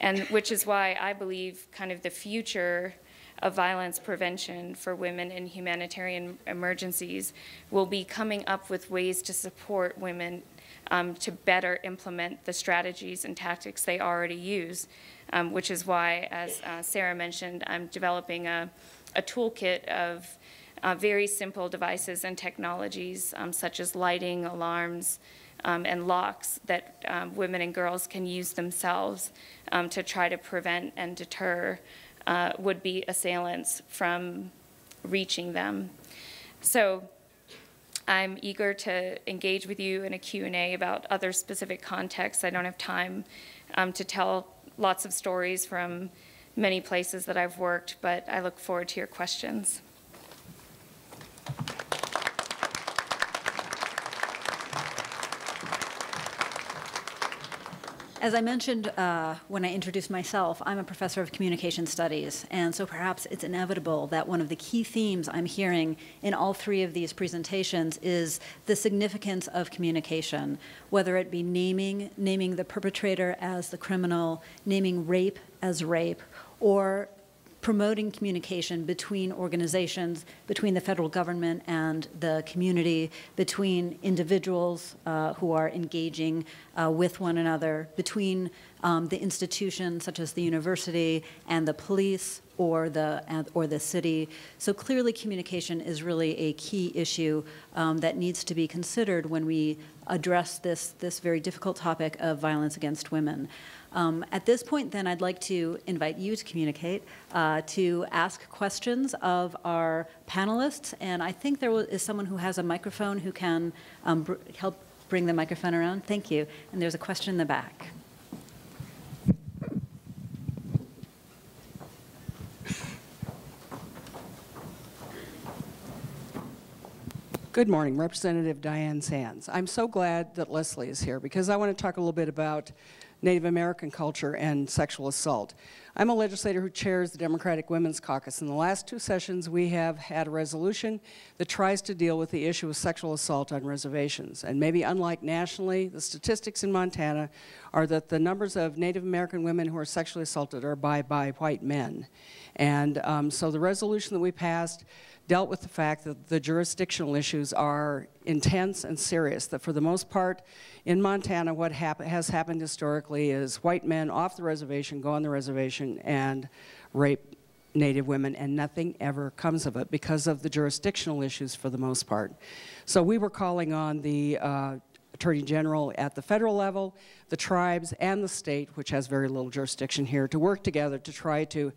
And which is why I believe kind of the future of violence prevention for women in humanitarian emergencies will be coming up with ways to support women to better implement the strategies and tactics they already use, which is why, as Sara mentioned, I'm developing a toolkit of very simple devices and technologies such as lighting, alarms, and locks that women and girls can use themselves to try to prevent and deter would-be assailants from reaching them. So I'm eager to engage with you in a Q&A about other specific contexts. I don't have time to tell lots of stories from many places that I've worked, but I look forward to your questions. As I mentioned when I introduced myself, I'm a professor of communication studies, and so perhaps it's inevitable that one of the key themes I'm hearing in all three of these presentations is the significance of communication, whether it be naming the perpetrator as the criminal, naming rape as rape, or promoting communication between organizations, between the federal government and the community, between individuals who are engaging with one another, between the institution such as the university and the police or the city. So clearly communication is really a key issue that needs to be considered when we address this very difficult topic of violence against women. At this point, then, I'd like to invite you to communicate, to ask questions of our panelists. And I think there is someone who has a microphone who can help bring the microphone around. Thank you. And there's a question in the back. Good morning, Representative Diane Sands. I'm so glad that Leslie is here because I want to talk a little bit about Native American culture and sexual assault. I'm a legislator who chairs the Democratic Women's Caucus. In the last 2 sessions, we have had a resolution that tries to deal with the issue of sexual assault on reservations. And maybe unlike nationally, the statistics in Montana are that the numbers of Native American women who are sexually assaulted are by white men. And so the resolution that we passed dealt with the fact that the jurisdictional issues are intense and serious, that for the most part in Montana what has happened historically is white men off the reservation go on the reservation and rape Native women, and nothing ever comes of it because of the jurisdictional issues for the most part. So we were calling on the Attorney General at the federal level, the tribes, and the state, which has very little jurisdiction here, to work together to try to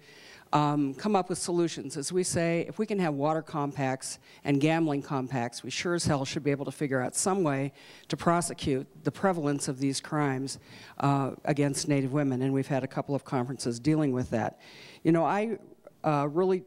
come up with solutions. As we say, if we can have water compacts and gambling compacts, we sure as hell should be able to figure out some way to prosecute the prevalence of these crimes against Native women, and we've had a couple of conferences dealing with that. You know, I really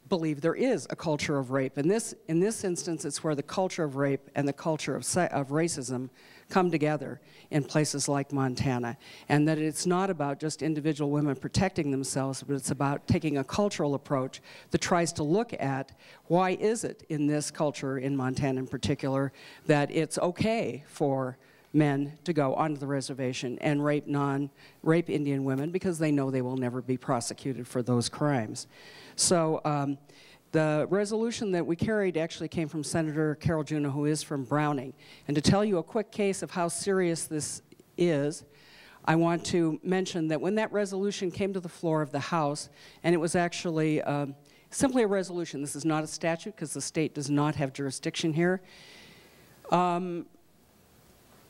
believe there is a culture of rape. In this instance, it's where the culture of rape and the culture of racism come together in places like Montana, and that it's not about just individual women protecting themselves, but it's about taking a cultural approach that tries to look at why is it in this culture, in Montana in particular, that it's okay for men to go onto the reservation and rape Indian women because they know they will never be prosecuted for those crimes. So the resolution that we carried actually came from Senator Carol Juneau, who is from Browning. And to tell you a quick case of how serious this is, I want to mention that when that resolution came to the floor of the House, and it was actually simply a resolution, this is not a statute because the state does not have jurisdiction here.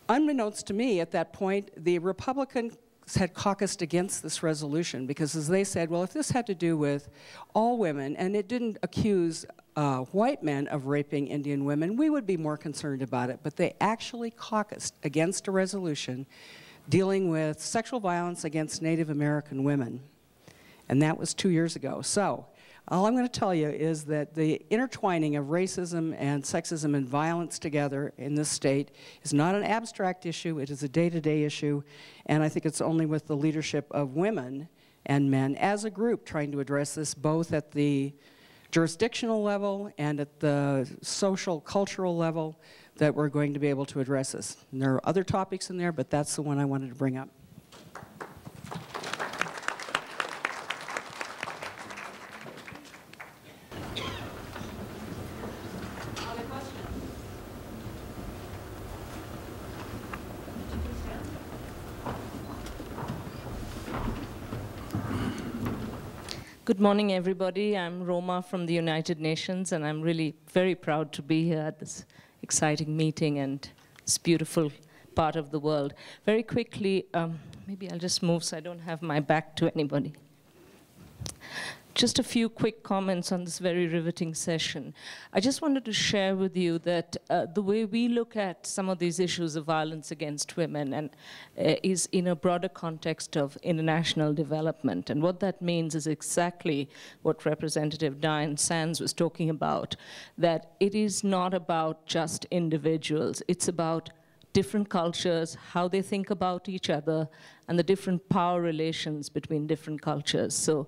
Unbeknownst to me at that point, the Republicans had caucused against this resolution because, as they said, well, if this had to do with all women and it didn't accuse white men of raping Indian women, we would be more concerned about it. But they actually caucused against a resolution dealing with sexual violence against Native American women. And that was 2 years ago. So all I'm going to tell you is that the intertwining of racism and sexism and violence together in this state is not an abstract issue, it is a day-to-day issue, and I think it's only with the leadership of women and men as a group trying to address this both at the jurisdictional level and at the social, cultural level that we're going to be able to address this. And there are other topics in there, but that's the one I wanted to bring up. Good morning, everybody. I'm Roma from the United Nations, and I'm really very proud to be here at this exciting meeting and this beautiful part of the world. Very quickly, maybe I'll just move so I don't have my back to anybody. Just a few quick comments on this very riveting session. I just wanted to share with you that the way we look at some of these issues of violence against women and is in a broader context of international development. And what that means is exactly what Representative Diane Sands was talking about, that it is not about just individuals. It's about different cultures, how they think about each other, and the different power relations between different cultures. So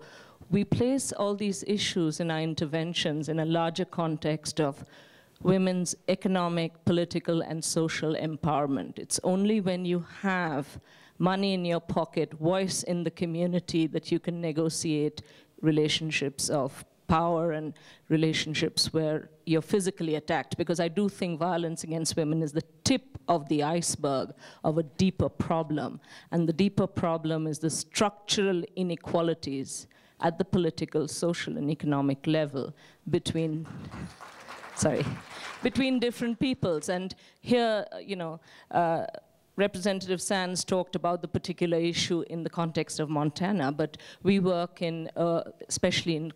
we place all these issues in our interventions in a larger context of women's economic, political, and social empowerment. It's only when you have money in your pocket, voice in the community, that you can negotiate relationships of power and relationships where you're physically attacked. Because I do think violence against women is the tip of the iceberg of a deeper problem. And the deeper problem is the structural inequalities at the political, social, and economic level between, between different peoples. And here, you know, Representative Sands talked about the particular issue in the context of Montana, but we work in, especially in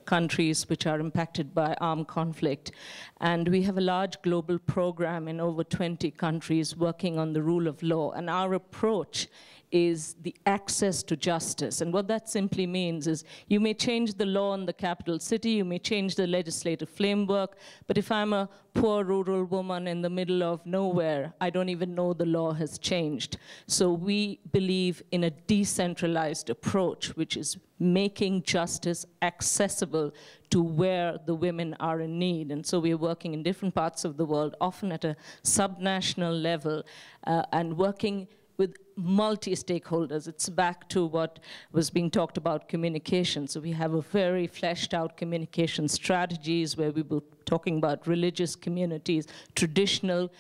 countries which are impacted by armed conflict. And we have a large global program in over 20 countries working on the rule of law. And our approach is the access to justice. And what that simply means is you may change the law in the capital city, you may change the legislative framework, but if I'm a poor rural woman in the middle of nowhere, I don't even know the law has changed. So we believe in a decentralized approach, which is making justice accessible to where the women are in need. And so we are working in different parts of the world, often at a subnational level, and working with multi-stakeholders. It's back to what was being talked about, communication. So we have a very fleshed out communication strategies where we were talking about religious communities, traditional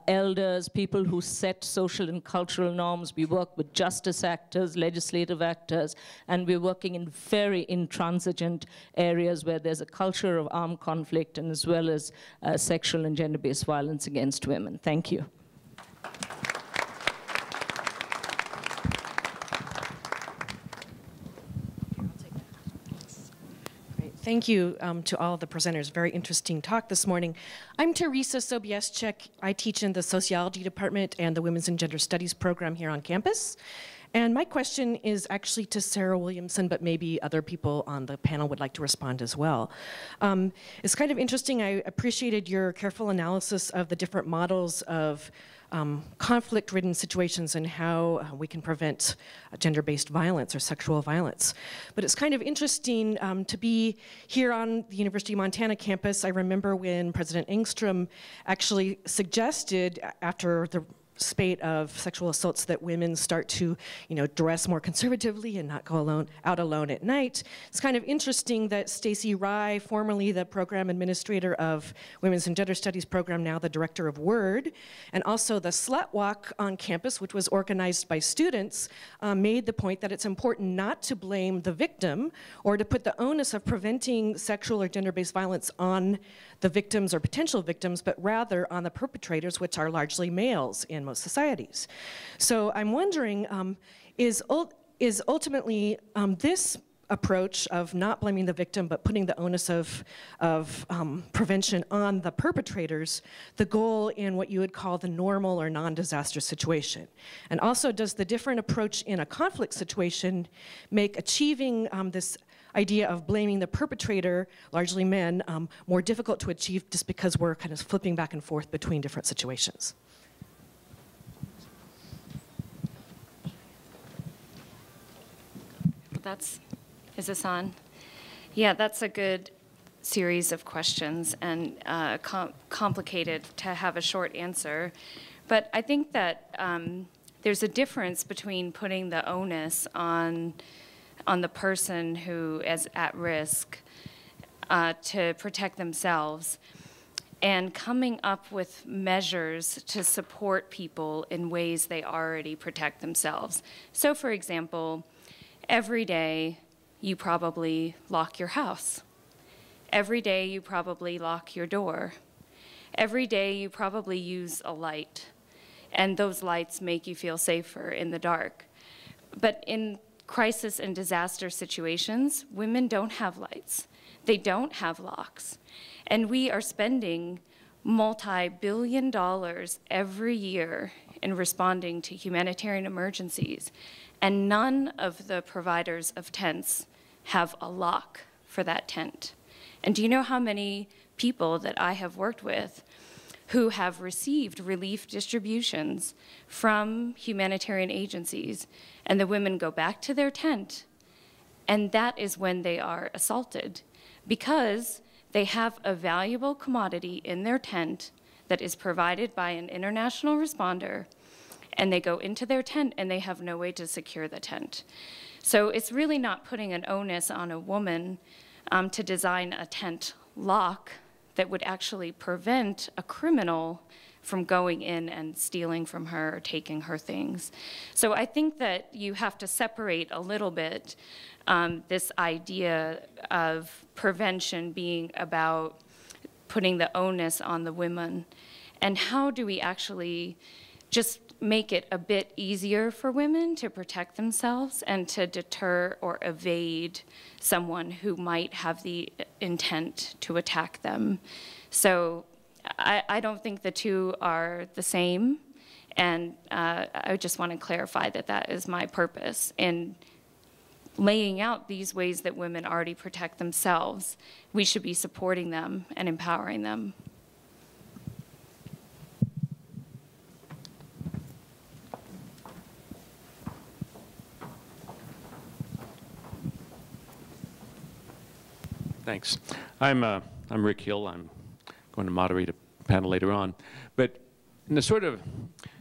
elders, people who set social and cultural norms. We work with justice actors, legislative actors, and we're working in very intransigent areas where there's a culture of armed conflict and as well as sexual and gender-based violence against women. Thank you. Thank you to all of the presenters. Very interesting talk this morning. I'm Teresa Sobieschek. I teach in the Sociology Department and the Women's and Gender Studies program here on campus. And my question is actually to Sara Williamson, but maybe other people on the panel would like to respond as well. It's kind of interesting. I appreciated your careful analysis of the different models of conflict-ridden situations and how we can prevent gender-based violence or sexual violence. But it's kind of interesting to be here on the University of Montana campus. I remember when President Engstrom actually suggested, after the spate of sexual assaults, that women start to, dress more conservatively and not go out alone at night. It's kind of interesting that Stacy Rye, formerly the program administrator of Women's and Gender Studies program, now the director of WORD, and also the Slut Walk on campus, which was organized by students, made the point that it's important not to blame the victim or to put the onus of preventing sexual or gender-based violence on the victims or potential victims, but rather on the perpetrators, which are largely males in most societies. So I'm wondering, is ultimately this approach of not blaming the victim but putting the onus of prevention on the perpetrators the goal in what you would call the normal or non-disaster situation? And also, does the different approach in a conflict situation make achieving this idea of blaming the perpetrator, largely men, more difficult to achieve just because we're kind of flipping back and forth between different situations? Is this on? Yeah, that's a good series of questions and complicated to have a short answer. But I think that there's a difference between putting the onus on the person who is at risk to protect themselves and coming up with measures to support people in ways they already protect themselves. So for example, every day you probably lock your house. Every day you probably lock your door. Every day you probably use a light, and those lights make you feel safer in the dark. But in crisis and disaster situations, women don't have lights. They don't have locks. And we are spending multi-billion dollars every year in responding to humanitarian emergencies. And none of the providers of tents have a lock for that tent. And do you know how many people that I have worked with who have received relief distributions from humanitarian agencies, and the women go back to their tent, and that is when they are assaulted, because they have a valuable commodity in their tent that is provided by an international responder, and they go into their tent and they have no way to secure the tent. So it's really not putting an onus on a woman to design a tent lock that would actually prevent a criminal from going in and stealing from her or taking her things. So I think that you have to separate a little bit this idea of prevention being about putting the onus on the women, and how do we actually just make it a bit easier for women to protect themselves and to deter or evade someone who might have the intent to attack them. So I don't think the two are the same, And I just want to clarify that that is my purpose. In laying out these ways that women already protect themselves, we should be supporting them and empowering them. Thanks. I'm Rick Hill. I'm going to moderate a panel later on. But in the sort of,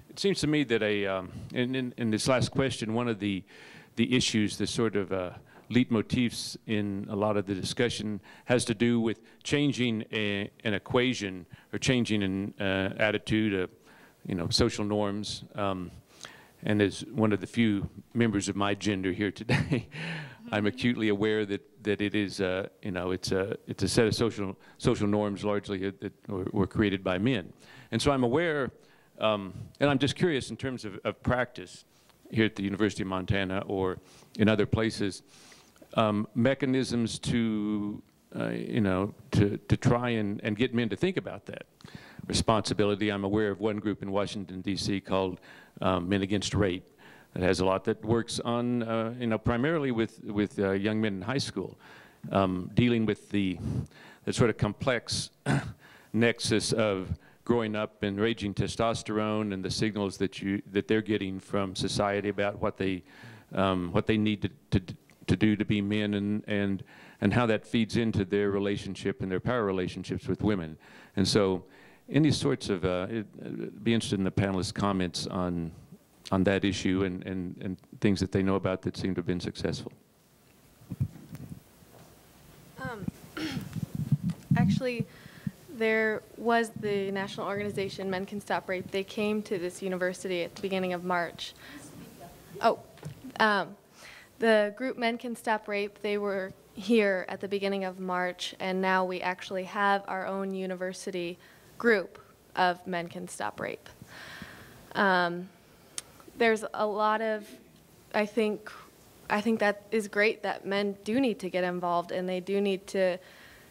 it seems to me that in this last question, one of the issues, the sort of leitmotifs in a lot of the discussion has to do with changing an equation or changing an attitude, social norms. And as one of the few members of my gender here today, I'm acutely aware that it is, it's a set of social norms largely that were created by men. And so I'm aware, and I'm just curious in terms of practice here at the University of Montana or in other places, mechanisms to, to try and get men to think about that responsibility. I'm aware of one group in Washington, D.C. called Men Against Rape. It has a lot that works on, primarily with young men in high school, dealing with the sort of complex nexus of growing up and raging testosterone and the signals that they're getting from society about what they need to do to be men and how that feeds into their relationship and their power relationships with women. And so, any sorts of be interested in the panelists' comments on that issue and things that they know about that seem to have been successful. Actually, there was the national organization Men Can Stop Rape. They came to this university at the beginning of March. The group Men Can Stop Rape, they were here at the beginning of March, and now we actually have our own university group of Men Can Stop Rape. There's a lot of, I think that is great that men do need to get involved and they do need to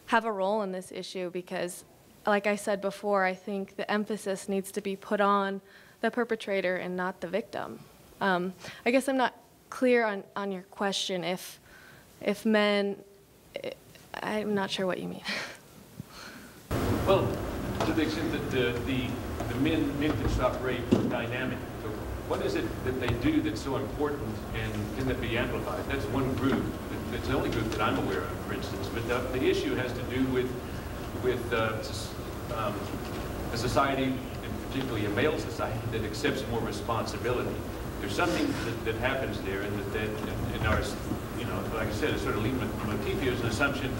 have a role in this issue because, like I said before, I think the emphasis needs to be put on the perpetrator and not the victim. I guess I'm not clear on your question if men, I'm not sure what you mean. Well, to the extent that the men can stop rape dynamic. So what is it that they do that's so important and can that be amplified? That's one group. It's the only group that I'm aware of, for instance. But the issue has to do with a society, and particularly a male society, that accepts more responsibility. There's something that happens there, and that in our, like I said, a sort of leitmotif here is an assumption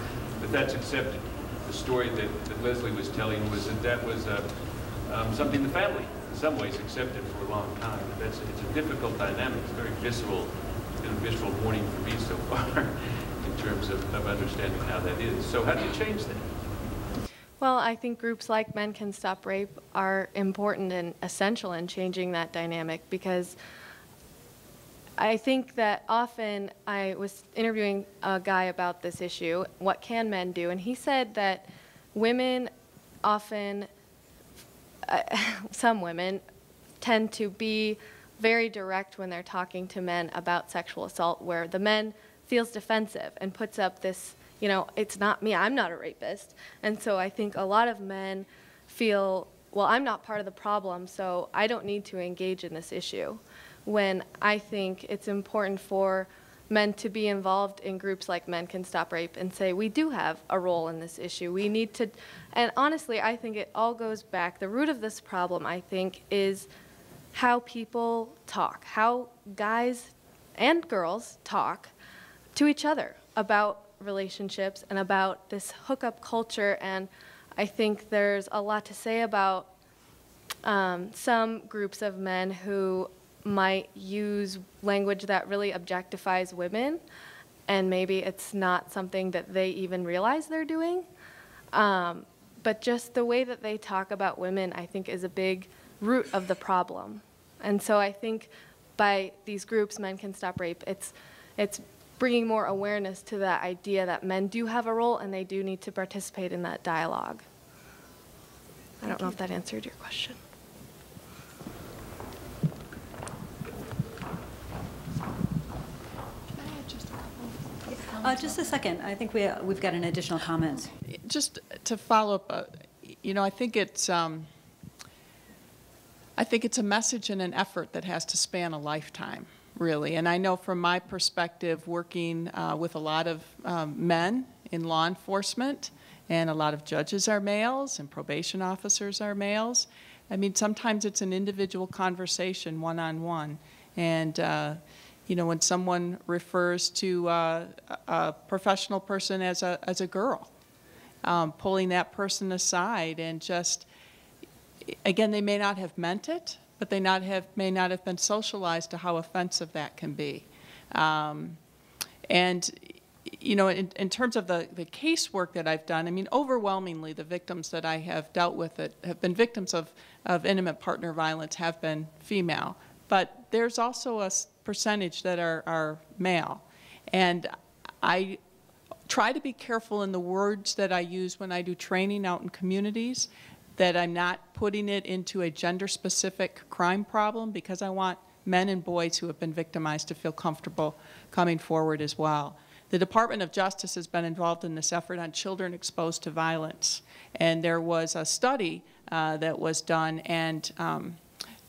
that that's accepted. The story that Leslie was telling was that was something the family, in some ways, accepted for a long time. It's a difficult dynamic. It's very visceral, visceral morning for me so far in terms of understanding how that is. So how do you change that? Well, I think groups like Men Can Stop Rape are important and essential in changing that dynamic because I think that often I was interviewing a guy about this issue, what can men do? And he said that women often, some women, tend to be very direct when they're talking to men about sexual assault, where the man feels defensive and puts up this, it's not me, I'm not a rapist. And so I think a lot of men feel, well, I'm not part of the problem, so I don't need to engage in this issue. When I think it's important for men to be involved in groups like Men Can Stop Rape and say, we do have a role in this issue. We need to, and honestly, I think it all goes back. The root of this problem, I think, is how people talk, how guys and girls talk to each other about relationships and about this hookup culture. And I think there's a lot to say about some groups of men who might use language that really objectifies women, and maybe it's not something that they even realize they're doing. But just the way that they talk about women, I think, is a big root of the problem. And so I think by these groups, Men Can Stop Rape, it's bringing more awareness to that idea that men do have a role and they do need to participate in that dialogue. I don't know if that answered your question. Just a second. I think we've got an additional comment. Just to follow up, you know, I think it's a message and an effort that has to span a lifetime, really. And I know from my perspective, working with a lot of men in law enforcement, and a lot of judges are males, and probation officers are males. I mean, sometimes it's an individual conversation, one-on-one. And, you know, when someone refers to a professional person as a girl, pulling that person aside and just, again, they may not have meant it, but they may not have been socialized to how offensive that can be. And, you know, in terms of the casework that I've done, I mean, overwhelmingly the victims that I have dealt with that have been victims of intimate partner violence have been female. But there's also a percentage that are male. And I try to be careful in the words that I use when I do training out in communities, that I'm not putting it into a gender-specific crime problem, because I want men and boys who have been victimized to feel comfortable coming forward as well. The Department of Justice has been involved in this effort on children exposed to violence. And there was a study that was done, and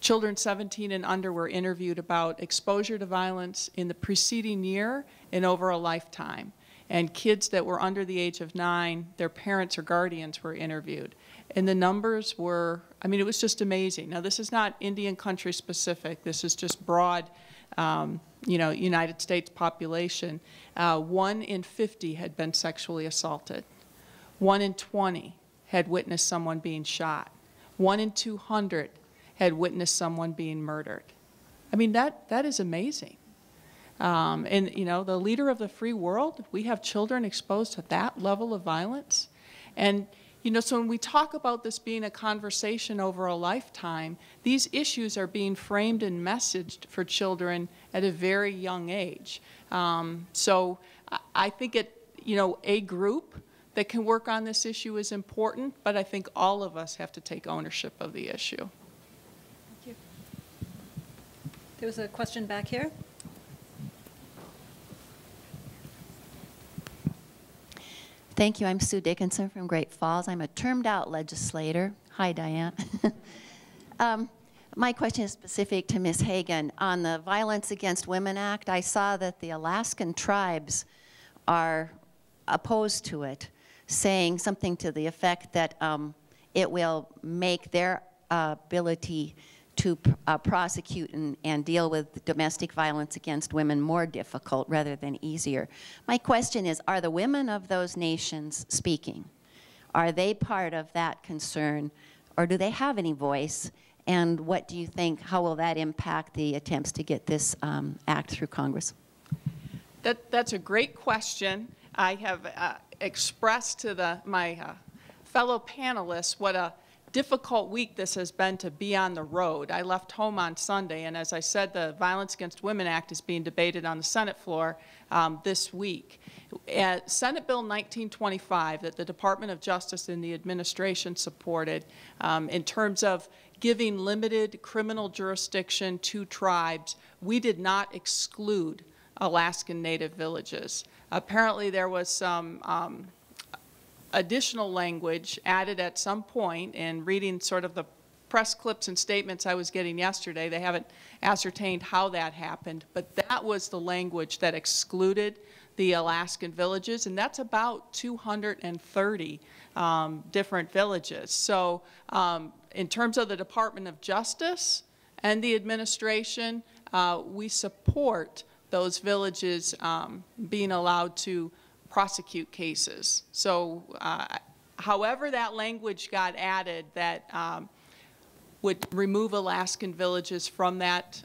children 17 and under were interviewed about exposure to violence in the preceding year and over a lifetime. And kids that were under the age of 9, their parents or guardians were interviewed. And the numbers were, I mean, it was just amazing. Now, this is not Indian country specific. This is just broad, you know, United States population. 1 in 50 had been sexually assaulted. 1 in 20 had witnessed someone being shot. 1 in 200 had witnessed someone being murdered. I mean, that is amazing. And, you know, the leader of the free world, we have children exposed to that level of violence. And, you know, so when we talk about this being a conversation over a lifetime, these issues are being framed and messaged for children at a very young age. So I think you know, a group that can work on this issue is important, but I think all of us have to take ownership of the issue. Thank you. There was a question back here. Thank you. I'm Sue Dickinson from Great Falls. I'm a termed-out legislator. Hi, Diane. My question is specific to Ms. Hagen. On the Violence Against Women Act, I saw that the Alaskan tribes are opposed to it, saying something to the effect that it will make their ability to prosecute and deal with domestic violence against women more difficult rather than easier. My question is, are the women of those nations speaking? Are they part of that concern, or do they have any voice? And what do you think, how will that impact the attempts to get this act through Congress? That's a great question. I have expressed to my fellow panelists what a difficult week this has been to be on the road. I left home on Sunday, and as I said, the Violence Against Women Act is being debated on the Senate floor this week. Senate Bill 1925 that the Department of Justice and the administration supported in terms of giving limited criminal jurisdiction to tribes, we did not exclude Alaskan Native villages. Apparently there was some additional language added at some point, and reading sort of the press clips and statements I was getting yesterday, they haven't ascertained how that happened, but that was the language that excluded the Alaskan villages, and that's about 230 different villages. So in terms of the Department of Justice and the administration, we support those villages being allowed to prosecute cases. So however that language got added that would remove Alaskan villages from that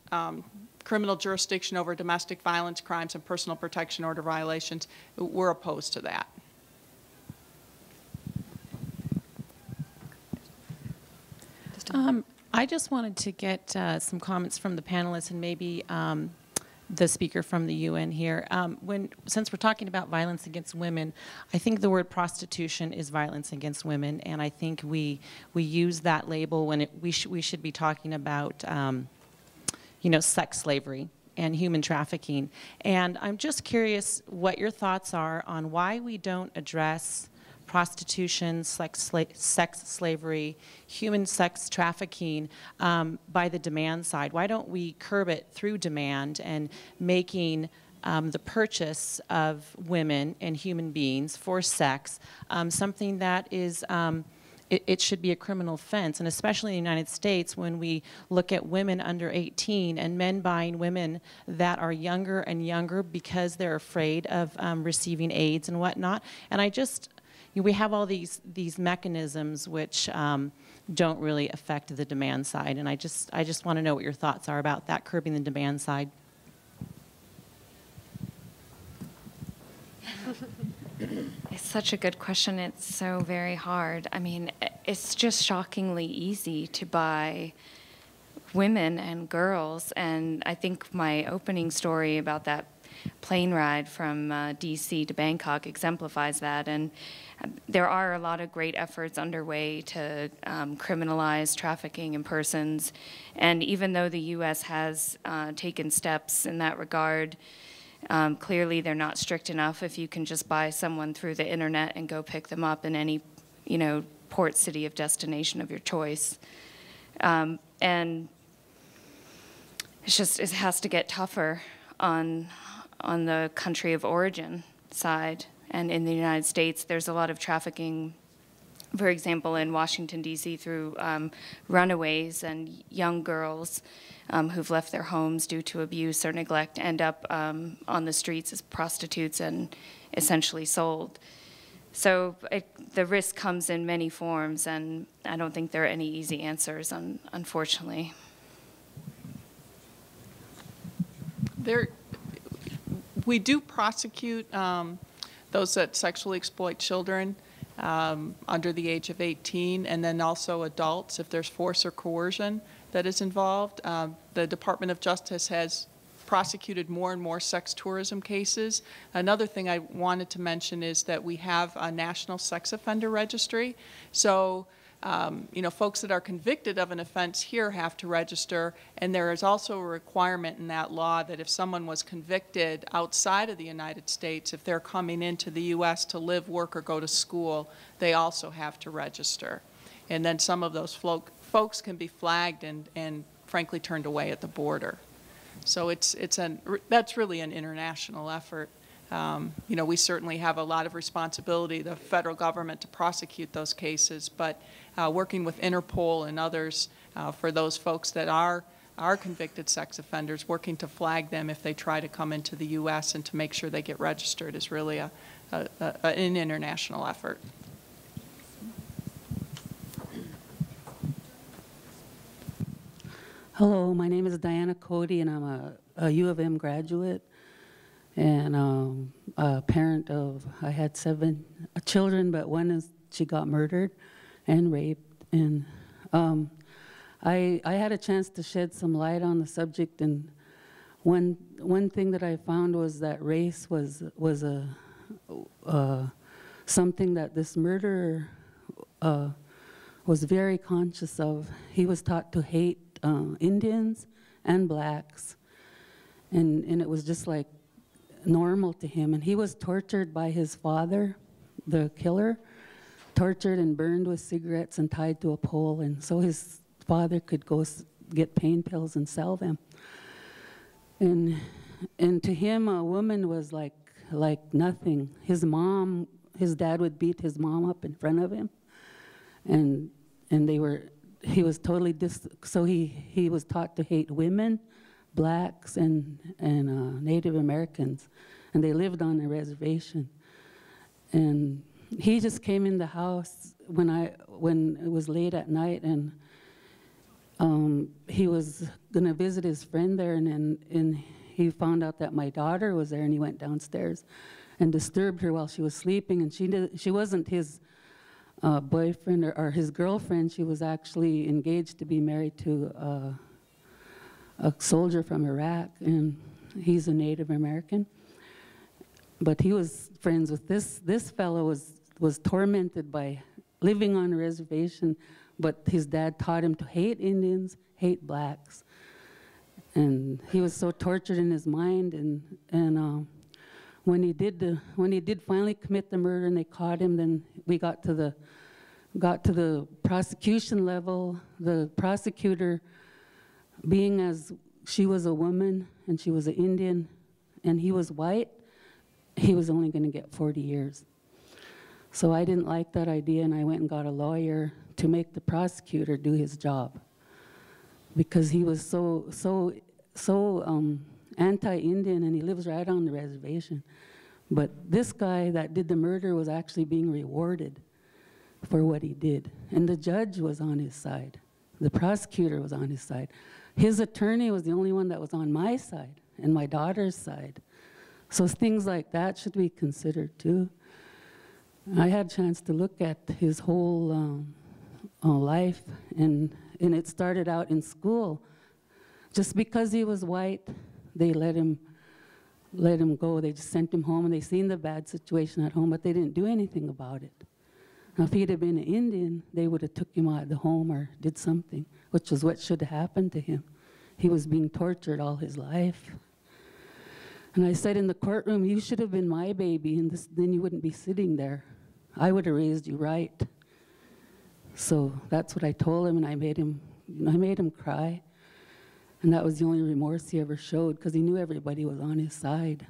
criminal jurisdiction over domestic violence crimes and personal protection order violations, we're opposed to that. I just wanted to get some comments from the panelists and maybe the speaker from the UN here. Since we're talking about violence against women, I think the word prostitution is violence against women, and I think we use that label when we should be talking about you know, sex slavery, and human trafficking. And I'm just curious what your thoughts are on why we don't address prostitution, sex slavery, human sex trafficking by the demand side. Why don't we curb it through demand and making the purchase of women and human beings for sex something that is it should be a criminal offense, and especially in the United States when we look at women under 18 and men buying women that are younger and younger because they're afraid of receiving AIDS and whatnot. And we have all these mechanisms which don't really affect the demand side, and I just want to know what your thoughts are about that, curbing the demand side. It's such a good question. It's so very hard. I mean, it's just shockingly easy to buy women and girls, and I think my opening story about that plane ride from DC to Bangkok exemplifies that. And there are a lot of great efforts underway to criminalize trafficking in persons. And even though the U.S. has taken steps in that regard, clearly they're not strict enough if you can just buy someone through the internet and go pick them up in any, port city of destination of your choice. And it has to get tougher on the country of origin side. And in the United States, there's a lot of trafficking, for example, in Washington, D.C., through runaways and young girls who've left their homes due to abuse or neglect end up on the streets as prostitutes and essentially sold. So the risk comes in many forms, and I don't think there are any easy answers, unfortunately. We do prosecute those that sexually exploit children under the age of 18, and then also adults if there's force or coercion that is involved. The Department of Justice has prosecuted more and more sex tourism cases. Another thing I wanted to mention is that we have a national sex offender registry. So folks that are convicted of an offense here have to register, and there is also a requirement in that law that if someone was convicted outside of the United States, if they're coming into the U.S. to live, work, or go to school, they also have to register. And then some of those folks can be flagged and frankly turned away at the border. So that's really an international effort. We certainly have a lot of responsibility, the federal government, to prosecute those cases, but working with Interpol and others for those folks that are convicted sex offenders, working to flag them if they try to come into the U.S. and to make sure they get registered is really an international effort. Hello, my name is Diana Cody, and I'm a U of M graduate and a parent of, I had 7 children, but she got murdered and raped. And I had a chance to shed some light on the subject, and one thing that I found was that race was something that this murderer was very conscious of. He was taught to hate Indians and blacks, and it was just like normal to him. And he was tortured by his father, the killer, tortured and burned with cigarettes and tied to a pole, and so his father could go get pain pills and sell them. And to him, a woman was like nothing. His dad would beat his mom up in front of him, and he was totally so he was taught to hate women, blacks, and Native Americans, and they lived on a reservation. And he just came in the house when it was late at night, and he was gonna visit his friend there, and he found out that my daughter was there, and he went downstairs and disturbed her while she was sleeping. And she wasn't his boyfriend or his girlfriend. She was actually engaged to be married to a soldier from Iraq, and he's a Native American. But he was friends with this fellow was tormented by living on a reservation, but his dad taught him to hate Indians, hate blacks. And he was so tortured in his mind, and when he did finally commit the murder and they caught him, then we got to the prosecution level. The prosecutor, being as she was a woman and she was an Indian and he was white, he was only going to get 40 years. So I didn't like that idea, and I went and got a lawyer to make the prosecutor do his job, because he was so anti-Indian, and he lives right on the reservation. But this guy that did the murder was actually being rewarded for what he did. And the judge was on his side. The prosecutor was on his side. His attorney was the only one that was on my side and my daughter's side. So things like that should be considered too. I had a chance to look at his whole life, and it started out in school. Just because he was white, they let him go. They just sent him home, and they seen the bad situation at home, but they didn't do anything about it. Now, if he'd have been an Indian, they would have took him out of the home or did something, which was what should have happened to him. He was being tortured all his life. And I said in the courtroom, you should have been my baby, and then you wouldn't be sitting there. I would have raised you right. So that's what I told him, and I made him cry. And that was the only remorse he ever showed, because he knew everybody was on his side.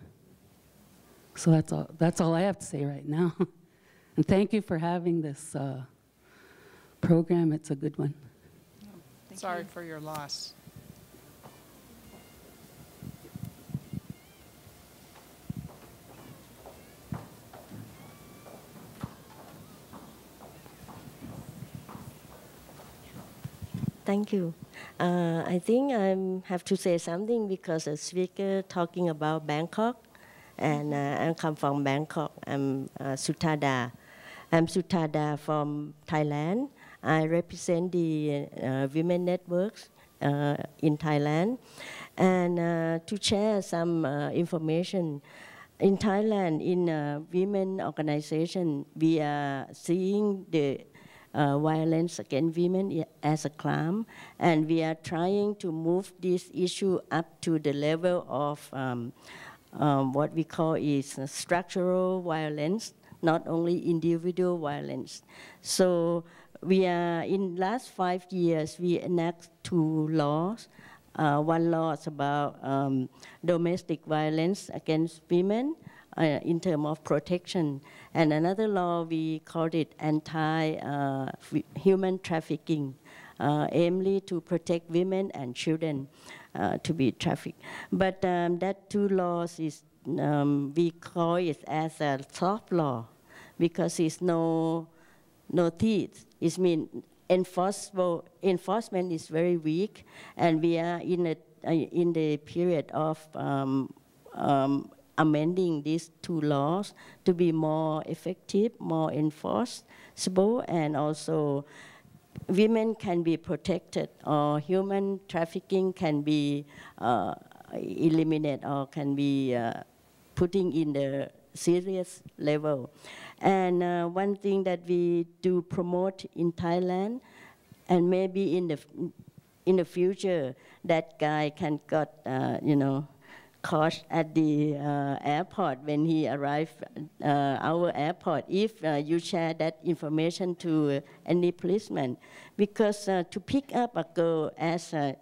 So that's all I have to say right now. And thank you for having this program. It's a good one. Sorry for your loss. Thank you. I think I have to say something because a speaker talking about Bangkok, and I come from Bangkok. I'm Sutada. I'm Sutada from Thailand. I represent the women networks in Thailand, and to share some information. In Thailand, in women organization, we are seeing the violence against women as a crime, and we are trying to move this issue up to the level of what we call is structural violence, not only individual violence. So we are, in last 5 years, we enact 2 laws. One law is about domestic violence against women, in terms of protection. And another law, we called it anti-human trafficking, aimly to protect women and children to be trafficked. But that 2 laws is, we call it as a soft law, because it's no teeth. It means enforcement is very weak, and we are in the period of amending these 2 laws to be more effective, more enforceable, and also women can be protected, or human trafficking can be eliminated, or can be putting in the serious level. And one thing that we do promote in Thailand, and maybe in the future, that guy can got caught at the airport when he arrived our airport, if you share that information to any policeman. Because to pick up a girl as a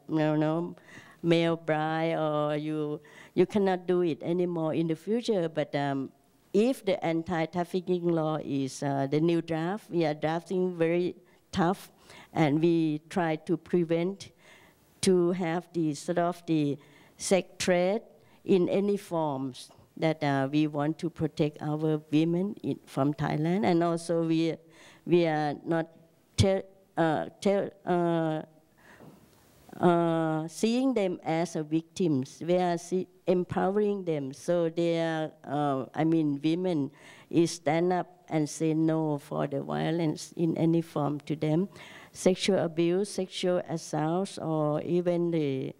male bride, or you cannot do it anymore in the future. But if the anti-trafficking law is the new draft, we are drafting very tough, and we try to prevent to have the sort of the sex trade in any forms, that we want to protect our women from Thailand. And also we are not seeing them as victims. We are empowering them. So they are, women is stand up and say no for the violence in any form to them. Sexual abuse, sexual assault, or even the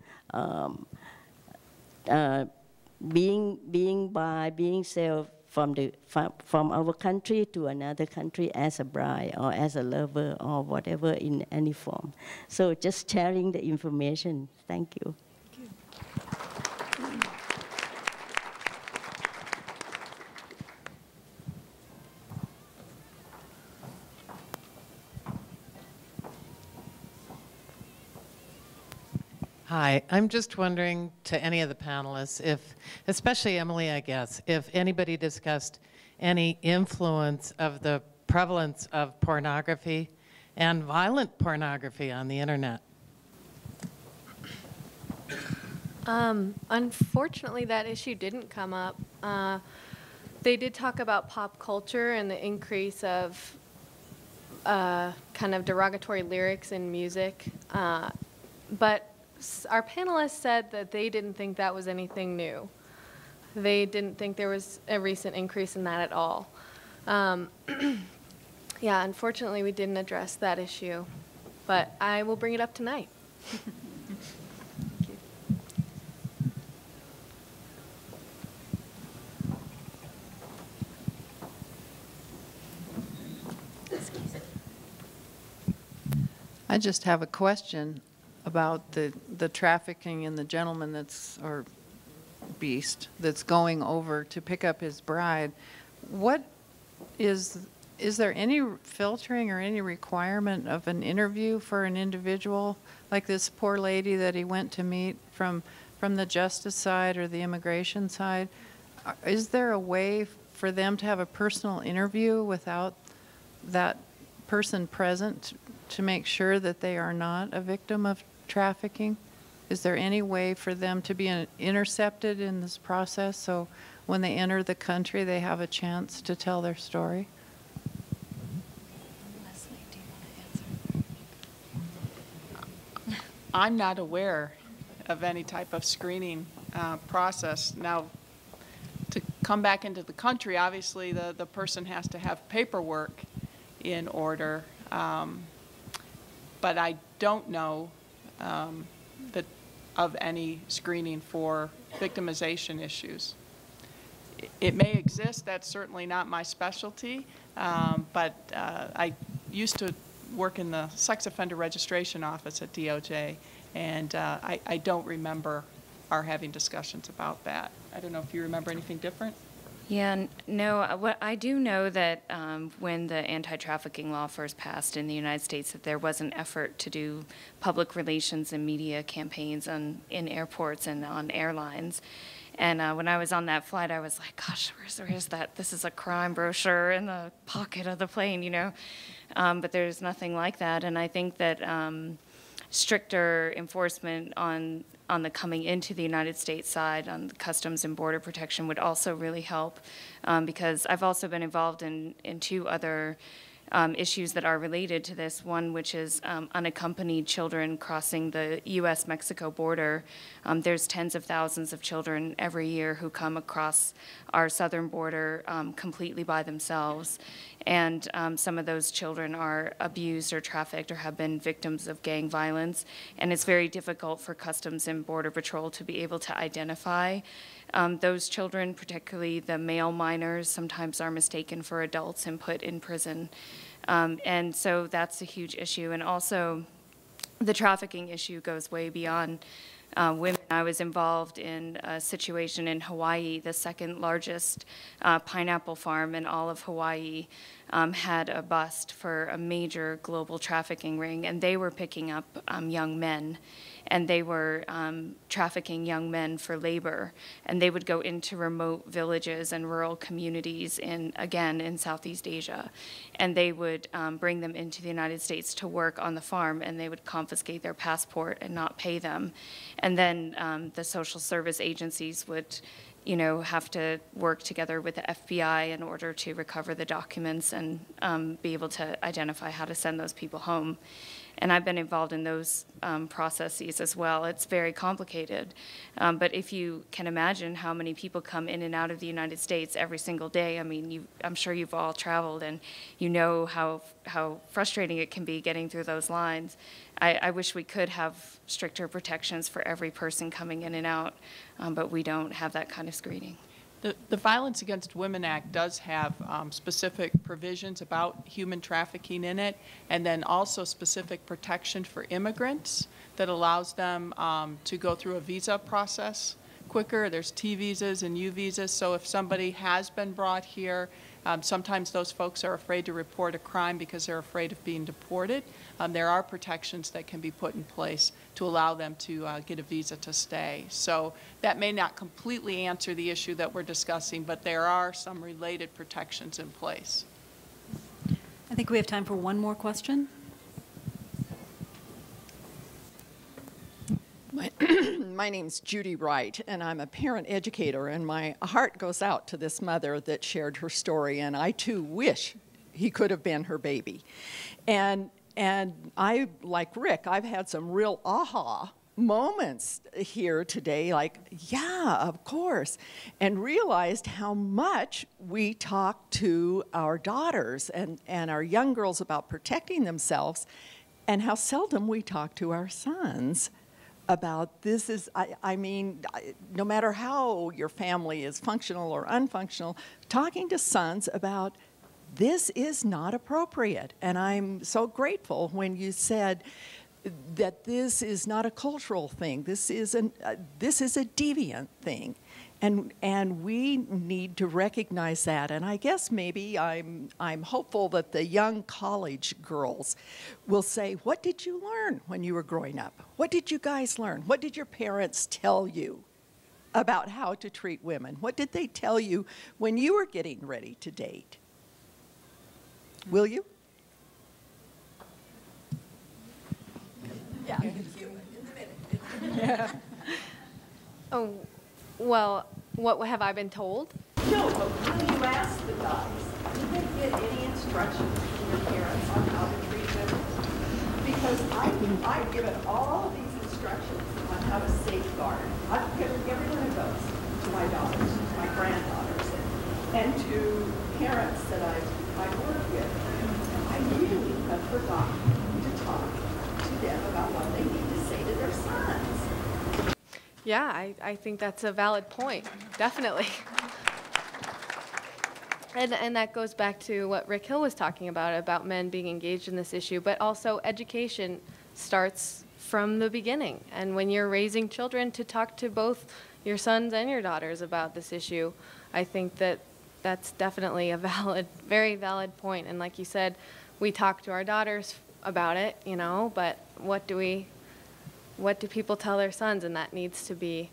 being sold from our country to another country as a bride or as a lover or whatever in any form. So just sharing the information. Thank you. Thank you. Hi, I'm just wondering to any of the panelists if, especially Emily, I guess, if anybody discussed any influence of the prevalence of pornography and violent pornography on the internet. Unfortunately, that issue didn't come up. They did talk about pop culture and the increase of kind of derogatory lyrics in music, but our panelists said that they didn't think that was anything new. They didn't think there was a recent increase in that at all. Yeah, unfortunately, we didn't address that issue, but I will bring it up tonight. I just have a question about the trafficking in the gentleman that's, or beast, that's going over to pick up his bride. What is there any filtering or any requirement of an interview for an individual like this poor lady that he went to meet from the justice side or the immigration side? Is there a way for them to have a personal interview without that person present to make sure that they are not a victim of trafficking? Is there any way for them to be intercepted in this process so when they enter the country they have a chance to tell their story? Leslie, do you want to answer? I'm not aware of any type of screening process. Now, to come back into the country, obviously the person has to have paperwork in order, but I don't know that of any screening for victimization issues. It may exist. That's certainly not my specialty, but I used to work in the sex offender registration office at DOJ, and I don't remember our having discussions about that. I don't know if you remember anything different. Yeah, no, what I do know that when the anti-trafficking law first passed in the United States, that there was an effort to do public relations and media campaigns in airports and on airlines. And when I was on that flight, I was like, gosh, where's that? This is a crime brochure in the pocket of the plane, you know? But there's nothing like that. And I think that stricter enforcement on the coming into the United States side, on the Customs and Border Protection, would also really help, because I've also been involved in two other issues that are related to this. One, which is unaccompanied children crossing the U.S.-Mexico border. There's tens of thousands of children every year who come across our southern border completely by themselves. And some of those children are abused or trafficked or have been victims of gang violence. And it's very difficult for Customs and Border Patrol to be able to identify those children, particularly the male minors, sometimes are mistaken for adults and put in prison. And so that's a huge issue. And also, the trafficking issue goes way beyond women. I was involved in a situation in Hawaii, the second largest pineapple farm in all of Hawaii, had a bust for a major global trafficking ring, and they were picking up young men, and they were trafficking young men for labor, and they would go into remote villages and rural communities again in Southeast Asia, and they would bring them into the United States to work on the farm, and they would confiscate their passport and not pay them. And then the social service agencies would have to work together with the FBI in order to recover the documents and be able to identify how to send those people home. And I've been involved in those processes as well. It's very complicated. But if you can imagine how many people come in and out of the United States every single day, I mean, I'm sure you've all traveled and you know how frustrating it can be getting through those lines. I wish we could have stricter protections for every person coming in and out, but we don't have that kind of screening. The Violence Against Women Act does have specific provisions about human trafficking in it, and then also specific protection for immigrants that allows them to go through a visa process quicker. There's T visas and U visas, so if somebody has been brought here, Sometimes those folks are afraid to report a crime because they're afraid of being deported. There are protections that can be put in place to allow them to get a visa to stay. So that may not completely answer the issue that we're discussing, but there are some related protections in place. I think we have time for one more question. My name's Judy Wright, and I'm a parent educator, and my heart goes out to this mother that shared her story, and I too wish he could have been her baby. And I, like Rick, I've had some real aha moments here today, like, yeah, of course, and realized how much we talk to our daughters and our young girls about protecting themselves, and how seldom we talk to our sons about this. Is, I mean, no matter how your family is functional or unfunctional, talking to sons about this is not appropriate. And I'm so grateful when you said that this is not a cultural thing. This is a deviant thing. And we need to recognize that. And I guess maybe I'm hopeful that the young college girls will say, what did you learn when you were growing up? What did you guys learn? What did your parents tell you about how to treat women? What did they tell you when you were getting ready to date? Will you? Yeah. Yeah. Oh, well, what have I been told? No, but will you ask the guys? Did they get any instructions from your parents on how to treat women? Because I've given all of these instructions on how to safeguard. I've given every one of those to my daughters, to my granddaughters, and to parents that I've worked with. I really have forgotten to talk to them about what they need to say to their sons. Yeah, I think that's a valid point, definitely. And that goes back to what Rick Hill was talking about men being engaged in this issue, but also education starts from the beginning. And when you're raising children, to talk to both your sons and your daughters about this issue, I think that that's definitely a valid, very valid point. And like you said, we talk to our daughters about it, you know, but what do people tell their sons? And that needs to be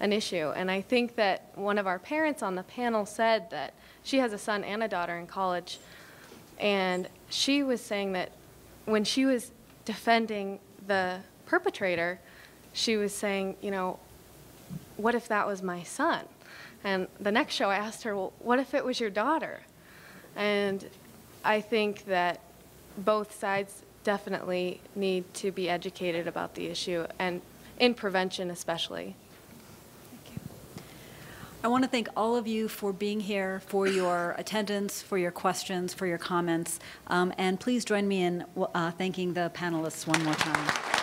an issue. And I think that one of our parents on the panel said that she has a son and a daughter in college, and she was saying that when she was defending the perpetrator, she was saying, you know, what if that was my son? And the next show I asked her, well, what if it was your daughter? And I think that both sides definitely need to be educated about the issue, and in prevention especially. Thank you. I want to thank all of you for being here, for your attendance, for your questions, for your comments, and please join me in thanking the panelists one more time.